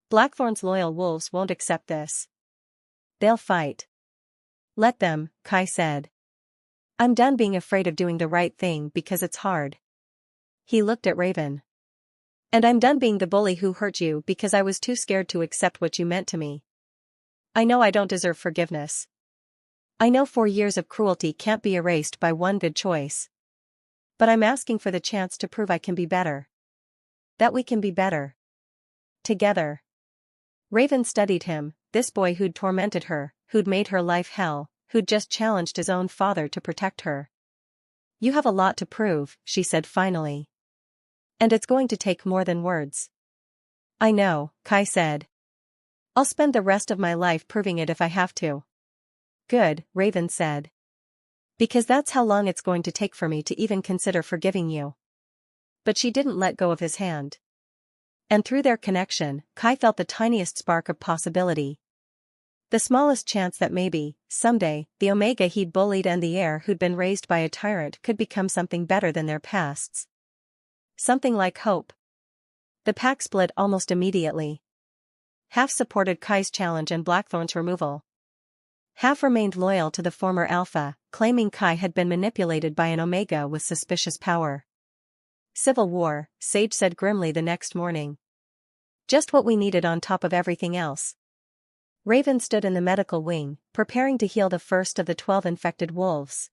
Blackthorn's loyal wolves won't accept this. They'll fight. Let them, Kai said. I'm done being afraid of doing the right thing because it's hard. He looked at Raven. And I'm done being the bully who hurt you because I was too scared to accept what you meant to me. I know I don't deserve forgiveness. I know 4 years of cruelty can't be erased by one good choice. But I'm asking for the chance to prove I can be better. That we can be better. Together. Raven studied him, this boy who'd tormented her, who'd made her life hell, who'd just challenged his own father to protect her. You have a lot to prove, she said finally. And it's going to take more than words. I know, Kai said. I'll spend the rest of my life proving it if I have to. Good, Raven said. Because that's how long it's going to take for me to even consider forgiving you. But she didn't let go of his hand. And through their connection, Kai felt the tiniest spark of possibility. The smallest chance that maybe, someday, the Omega he'd bullied and the heir who'd been raised by a tyrant could become something better than their pasts. Something like hope. The pack split almost immediately. Half supported Kai's challenge and Blackthorn's removal. Half remained loyal to the former Alpha, claiming Kai had been manipulated by an Omega with suspicious power. Civil war, Sage said grimly the next morning. Just what we needed on top of everything else. Raven stood in the medical wing, preparing to heal the first of the 12 infected wolves.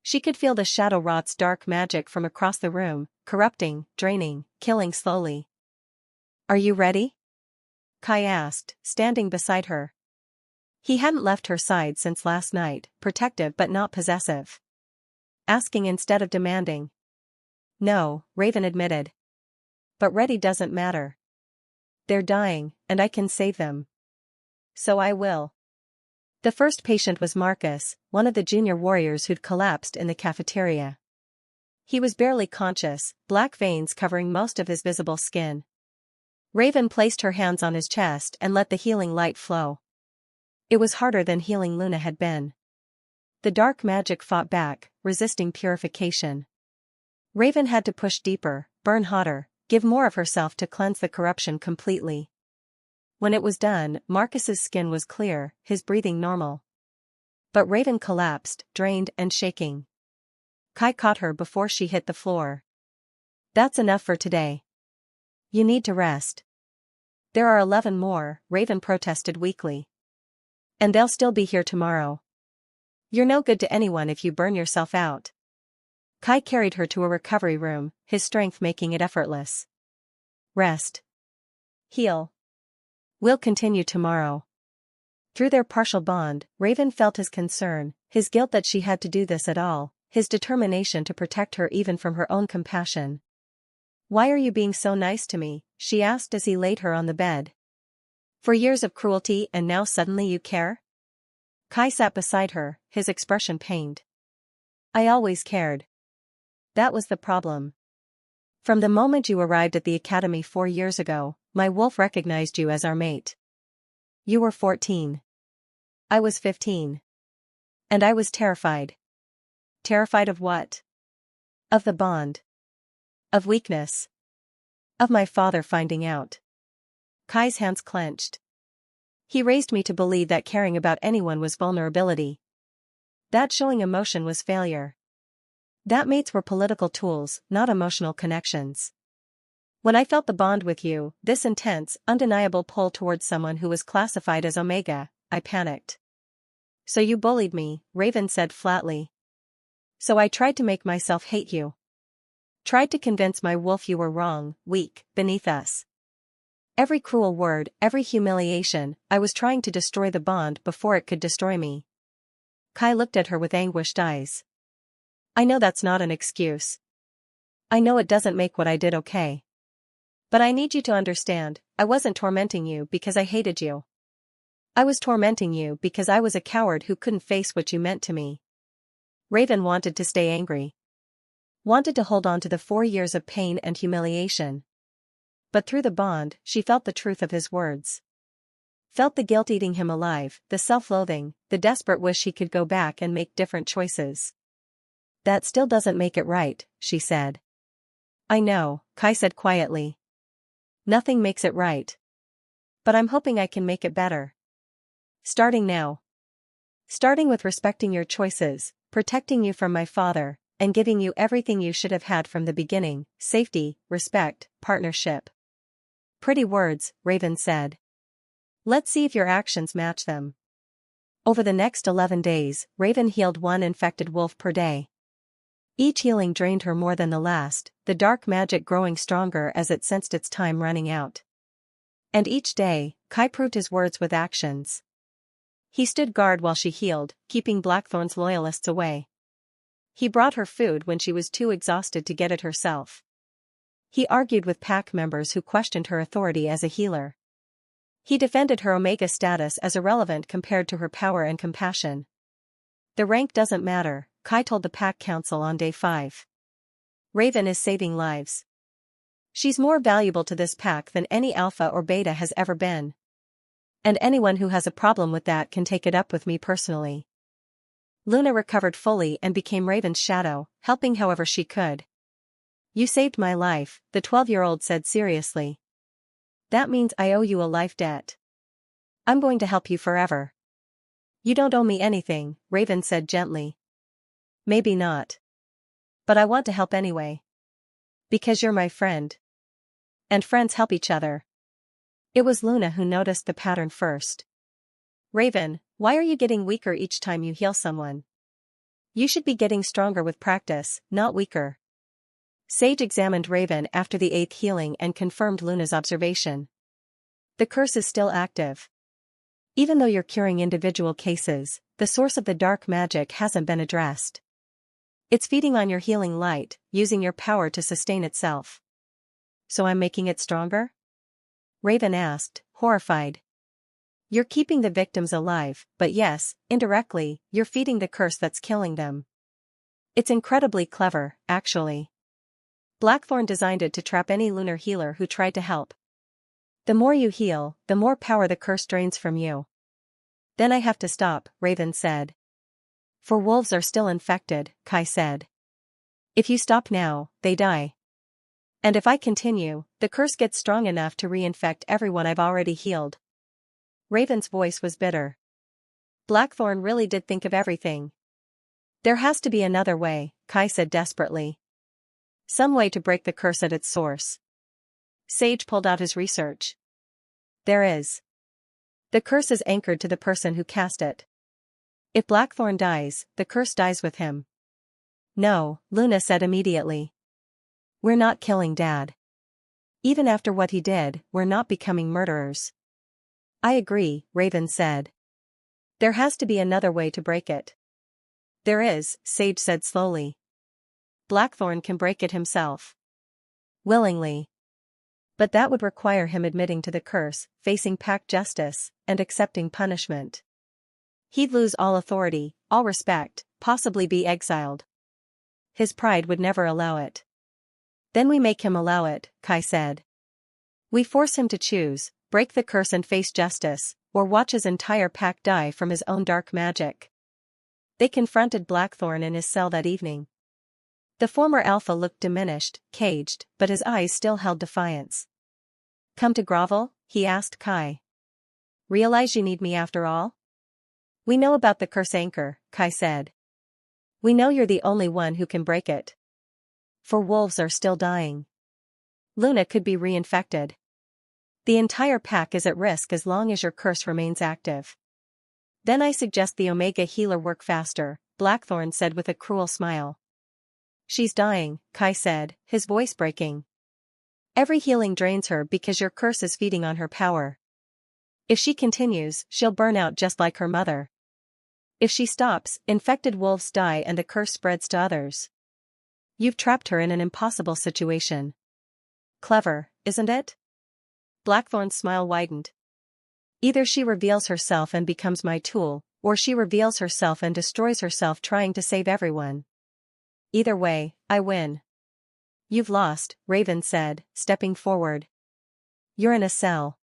She could feel the Shadow Rot's dark magic from across the room, corrupting, draining, killing slowly. Are you ready? Kai asked, standing beside her. He hadn't left her side since last night, protective but not possessive. Asking instead of demanding. No, Raven admitted. But ready doesn't matter. They're dying, and I can save them. So I will. The first patient was Marcus, one of the junior warriors who'd collapsed in the cafeteria. He was barely conscious, black veins covering most of his visible skin. Raven placed her hands on his chest and let the healing light flow. It was harder than healing Luna had been. The dark magic fought back, resisting purification. Raven had to push deeper, burn hotter, give more of herself to cleanse the corruption completely. When it was done, Marcus's skin was clear, his breathing normal. But Raven collapsed, drained and shaking. Kai caught her before she hit the floor. That's enough for today. You need to rest. There are 11 more, Raven protested weakly. And they'll still be here tomorrow. You're no good to anyone if you burn yourself out. Kai carried her to a recovery room, his strength making it effortless. Rest. Heal. We'll continue tomorrow. Through their partial bond, Raven felt his concern, his guilt that she had to do this at all, his determination to protect her even from her own compassion. Why are you being so nice to me? She asked as he laid her on the bed. For years of cruelty and now suddenly you care? Kai sat beside her, his expression pained. I always cared. That was the problem. From the moment you arrived at the academy 4 years ago, my wolf recognized you as our mate. You were 14. I was 15. And I was terrified. Terrified of what? Of the bond. Of weakness. Of my father finding out. Kai's hands clenched. He raised me to believe that caring about anyone was vulnerability. That showing emotion was failure. That mates were political tools, not emotional connections. When I felt the bond with you, this intense, undeniable pull towards someone who was classified as Omega, I panicked. So you bullied me, Raven said flatly. So I tried to make myself hate you. Tried to convince my wolf you were wrong, weak, beneath us. Every cruel word, every humiliation, I was trying to destroy the bond before it could destroy me. Kai looked at her with anguished eyes. I know that's not an excuse. I know it doesn't make what I did okay. But I need you to understand, I wasn't tormenting you because I hated you. I was tormenting you because I was a coward who couldn't face what you meant to me. Raven wanted to stay angry. Wanted to hold on to the 4 years of pain and humiliation. But through the bond, she felt the truth of his words. Felt the guilt eating him alive, the self-loathing, the desperate wish he could go back and make different choices. That still doesn't make it right, she said. I know, Kai said quietly. Nothing makes it right. But I'm hoping I can make it better. Starting now. Starting with respecting your choices, protecting you from my father, and giving you everything you should have had from the beginning, safety, respect, partnership. Pretty words, Raven said. Let's see if your actions match them. Over the next 11 days, Raven healed 1 infected wolf per day. Each healing drained her more than the last, the dark magic growing stronger as it sensed its time running out. And each day, Kai proved his words with actions. He stood guard while she healed, keeping Blackthorn's loyalists away. He brought her food when she was too exhausted to get it herself. He argued with pack members who questioned her authority as a healer. He defended her Omega status as irrelevant compared to her power and compassion. The rank doesn't matter, Kai told the pack council on day 5. Raven is saving lives. She's more valuable to this pack than any Alpha or Beta has ever been. And anyone who has a problem with that can take it up with me personally. Luna recovered fully and became Raven's shadow, helping however she could. You saved my life, the 12-year-old said seriously. That means I owe you a life debt. I'm going to help you forever. You don't owe me anything, Raven said gently. Maybe not. But I want to help anyway. Because you're my friend. And friends help each other. It was Luna who noticed the pattern first. Raven, why are you getting weaker each time you heal someone? You should be getting stronger with practice, not weaker. Sage examined Raven after the 8th healing and confirmed Luna's observation. The curse is still active. Even though you're curing individual cases, the source of the dark magic hasn't been addressed. It's feeding on your healing light, using your power to sustain itself. So I'm making it stronger? Raven asked, horrified. You're keeping the victims alive, but yes, indirectly, you're feeding the curse that's killing them. It's incredibly clever, actually. Blackthorn designed it to trap any Lunar Healer who tried to help. The more you heal, the more power the curse drains from you. Then I have to stop, Raven said. For wolves are still infected, Kai said. If you stop now, they die. And if I continue, the curse gets strong enough to reinfect everyone I've already healed. Raven's voice was bitter. Blackthorn really did think of everything. There has to be another way, Kai said desperately. Some way to break the curse at its source. Sage pulled out his research. There is. The curse is anchored to the person who cast it. If Blackthorn dies, the curse dies with him. No, Luna said immediately. We're not killing Dad. Even after what he did, we're not becoming murderers. I agree, Raven said. There has to be another way to break it. There is, Sage said slowly. Blackthorn can break it himself. Willingly. But that would require him admitting to the curse, facing pack justice, and accepting punishment. He'd lose all authority, all respect, possibly be exiled. His pride would never allow it. Then we make him allow it, Kai said. We force him to choose, break the curse and face justice, or watch his entire pack die from his own dark magic. They confronted Blackthorn in his cell that evening. The former Alpha looked diminished, caged, but his eyes still held defiance. Come to grovel? He asked Kai. Realize you need me after all? We know about the curse anchor, Kai said. We know you're the only one who can break it. For wolves are still dying. Luna could be reinfected. The entire pack is at risk as long as your curse remains active. Then I suggest the Omega Healer work faster, Blackthorn said with a cruel smile. She's dying, Kai said, his voice breaking. Every healing drains her because your curse is feeding on her power. If she continues, she'll burn out just like her mother. If she stops, infected wolves die and the curse spreads to others. You've trapped her in an impossible situation. Clever, isn't it? Blackthorn's smile widened. Either she reveals herself and becomes my tool, or she reveals herself and destroys herself trying to save everyone. Either way, I win. You've lost, Raven said, stepping forward. You're in a cell.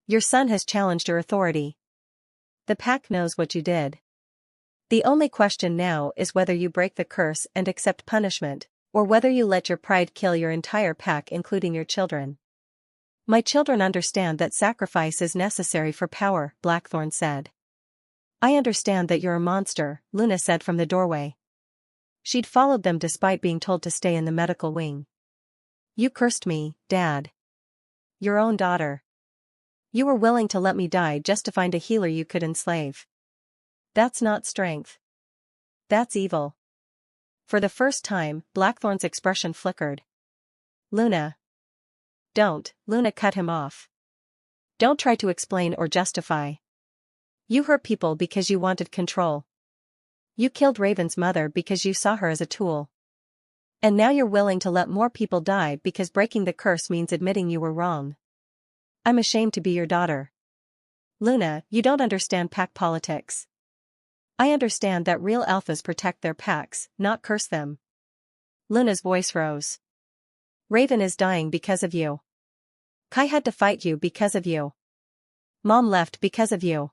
Your son has challenged your authority. The pack knows what you did. The only question now is whether you break the curse and accept punishment, or whether you let your pride kill your entire pack including your children. My children understand that sacrifice is necessary for power, Blackthorn said. I understand that you're a monster, Luna said from the doorway. She'd followed them despite being told to stay in the medical wing. You cursed me, Dad. Your own daughter. You were willing to let me die just to find a healer you could enslave. That's not strength. That's evil. For the first time, Blackthorn's expression flickered. Luna. Don't, Luna cut him off. Don't try to explain or justify. You hurt people because you wanted control. You killed Raven's mother because you saw her as a tool. And now you're willing to let more people die because breaking the curse means admitting you were wrong. I'm ashamed to be your daughter. Luna, you don't understand pack politics. I understand that real alphas protect their packs, not curse them. Luna's voice rose. Raven is dying because of you. Kai had to fight you because of you. Mom left because of you.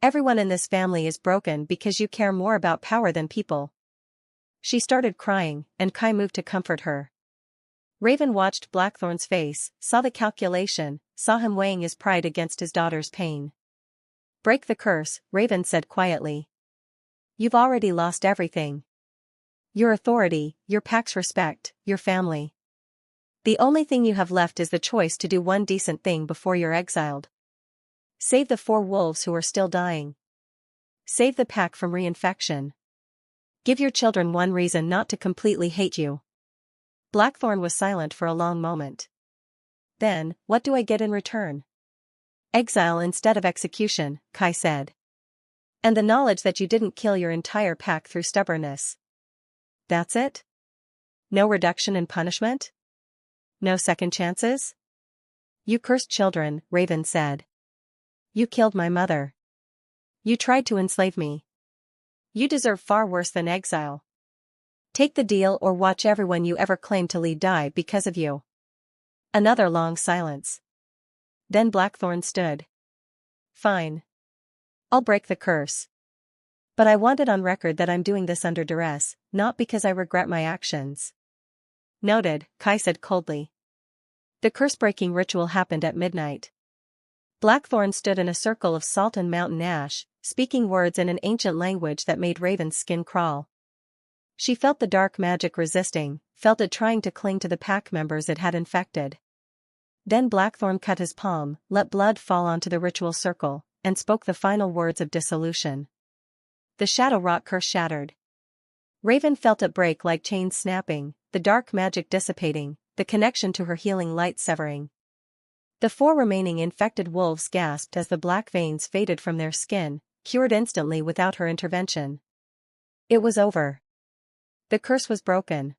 Everyone in this family is broken because you care more about power than people. She started crying, and Kai moved to comfort her. Raven watched Blackthorn's face, saw the calculation, saw him weighing his pride against his daughter's pain. Break the curse, Raven said quietly. You've already lost everything. Your authority, your pack's respect, your family. The only thing you have left is the choice to do one decent thing before you're exiled. Save the 4 wolves who are still dying. Save the pack from reinfection. Give your children one reason not to completely hate you. Blackthorn was silent for a long moment. Then, what do I get in return? Exile instead of execution, Kai said. And the knowledge that you didn't kill your entire pack through stubbornness. That's it? No reduction in punishment? No second chances? You cursed children, Raven said. You killed my mother. You tried to enslave me. You deserve far worse than exile. Take the deal or watch everyone you ever claimed to lead die because of you. Another long silence. Then Blackthorn stood. Fine. I'll break the curse. But I want it on record that I'm doing this under duress, not because I regret my actions. Noted, Kai said coldly. The curse-breaking ritual happened at midnight. Blackthorn stood in a circle of salt and mountain ash, speaking words in an ancient language that made Raven's skin crawl. She felt the dark magic resisting, felt it trying to cling to the pack members it had infected. Then Blackthorn cut his palm, let blood fall onto the ritual circle, and spoke the final words of dissolution. The shadow-wrought curse shattered. Raven felt it break like chains snapping, the dark magic dissipating, the connection to her healing light severing. The 4 remaining infected wolves gasped as the black veins faded from their skin, cured instantly without her intervention. It was over. The curse was broken.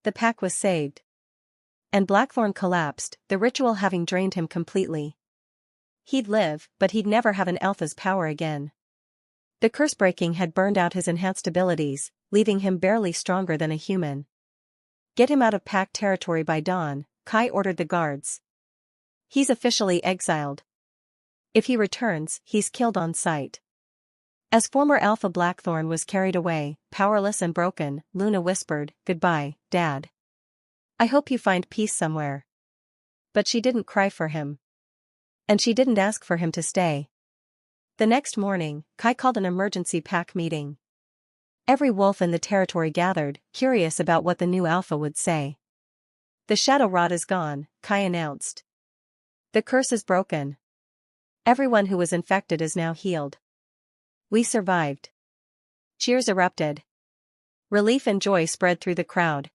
The pack was saved. And Blackthorn collapsed, the ritual having drained him completely. He'd live, but he'd never have an alpha's power again. The curse-breaking had burned out his enhanced abilities, leaving him barely stronger than a human. Get him out of pack territory by dawn, Kai ordered the guards. He's officially exiled. If he returns, he's killed on sight. As former Alpha Blackthorn was carried away, powerless and broken, Luna whispered, "Goodbye, Dad. I hope you find peace somewhere." But she didn't cry for him. And she didn't ask for him to stay. The next morning, Kai called an emergency pack meeting. Every wolf in the territory gathered, curious about what the new Alpha would say. "The shadow rot is gone," Kai announced. "The curse is broken. Everyone who was infected is now healed. We survived." Cheers erupted. Relief and joy spread through the crowd.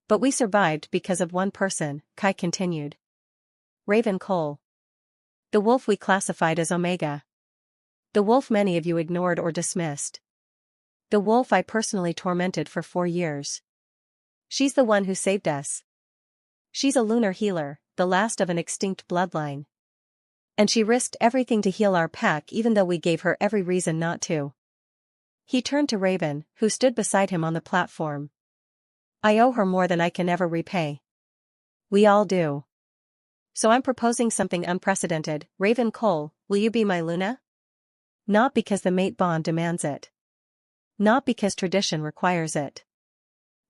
"But we survived because of one person," Kai continued. "Raven Cole. The wolf we classified as Omega. The wolf many of you ignored or dismissed. The wolf I personally tormented for 4 years. She's the one who saved us. She's a lunar healer, the last of an extinct bloodline. And she risked everything to heal our pack even though we gave her every reason not to." He turned to Raven, who stood beside him on the platform. "I owe her more than I can ever repay. We all do. So I'm proposing something unprecedented. Raven Cole, will you be my Luna? Not because the mate bond demands it. Not because tradition requires it.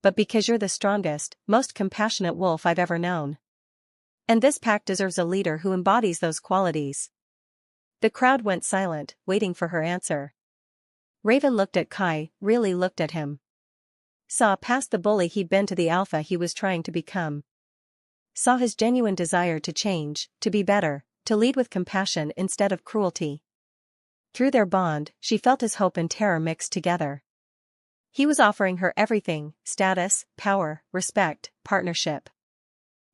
But because you're the strongest, most compassionate wolf I've ever known. And this pack deserves a leader who embodies those qualities." The crowd went silent, waiting for her answer. Raven looked at Kai, really looked at him. Saw past the bully he'd been to the Alpha he was trying to become. Saw his genuine desire to change, to be better, to lead with compassion instead of cruelty. Through their bond, she felt his hope and terror mixed together. He was offering her everything: status, power, respect, partnership.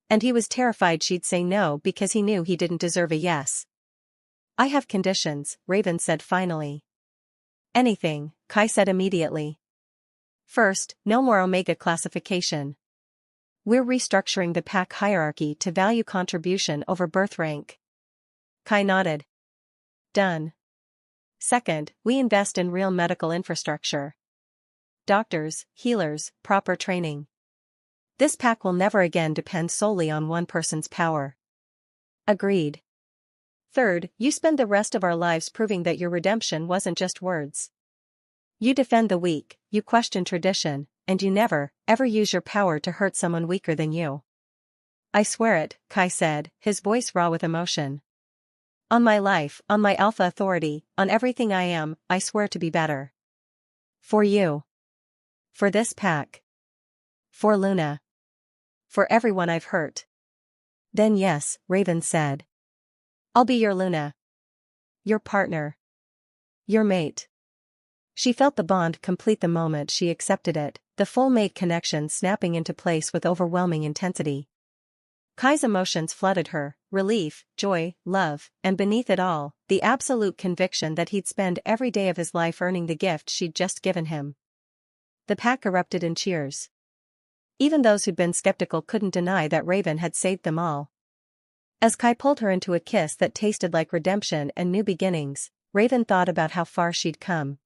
And he was terrified she'd say no because he knew he didn't deserve a yes. "I have conditions," Raven said finally. "Anything," Kai said immediately. "First, no more Omega classification. We're restructuring the pack hierarchy to value contribution over birth rank." Kai nodded. "Done. Second, we invest in real medical infrastructure. Doctors, healers, proper training. This pack will never again depend solely on one person's power." "Agreed. Third, you spend the rest of our lives proving that your redemption wasn't just words. You defend the weak, you question tradition, and you never, ever use your power to hurt someone weaker than you." "I swear it," Kai said, his voice raw with emotion. "On my life, on my Alpha authority, on everything I am, I swear to be better. For you. For this pack. For Luna. For everyone I've hurt." "Then yes," Raven said. "I'll be your Luna. Your partner. Your mate." She felt the bond complete the moment she accepted it, the full mate connection snapping into place with overwhelming intensity. Kai's emotions flooded her: relief, joy, love, and beneath it all, the absolute conviction that he'd spend every day of his life earning the gift she'd just given him. The pack erupted in cheers. Even those who'd been skeptical couldn't deny that Raven had saved them all. As Kai pulled her into a kiss that tasted like redemption and new beginnings, Raven thought about how far she'd come.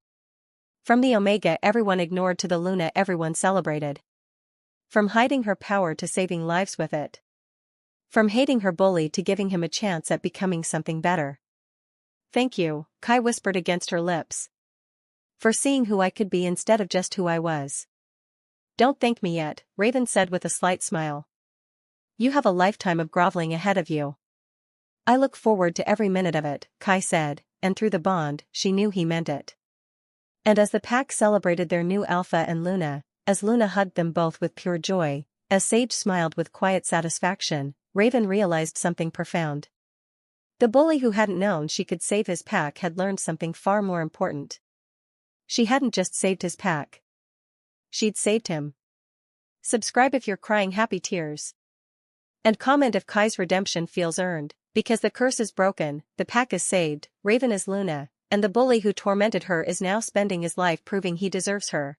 From the Omega everyone ignored to the Luna everyone celebrated. From hiding her power to saving lives with it. From hating her bully to giving him a chance at becoming something better. Thank you, Kai whispered against her lips. For seeing who I could be instead of just who I was. Don't thank me yet, Raven said with a slight smile. You have a lifetime of groveling ahead of you. I look forward to every minute of it, Kai said, and through the bond, she knew he meant it. And as the pack celebrated their new Alpha and Luna, as Luna hugged them both with pure joy, as Sage smiled with quiet satisfaction, Raven realized something profound. The bully who hadn't known she could save his pack had learned something far more important. She hadn't just saved his pack. She'd saved him. Subscribe if you're crying happy tears. And comment if Kai's redemption feels earned, because the curse is broken, the pack is saved, Raven is Luna, and the bully who tormented her is now spending his life proving he deserves her.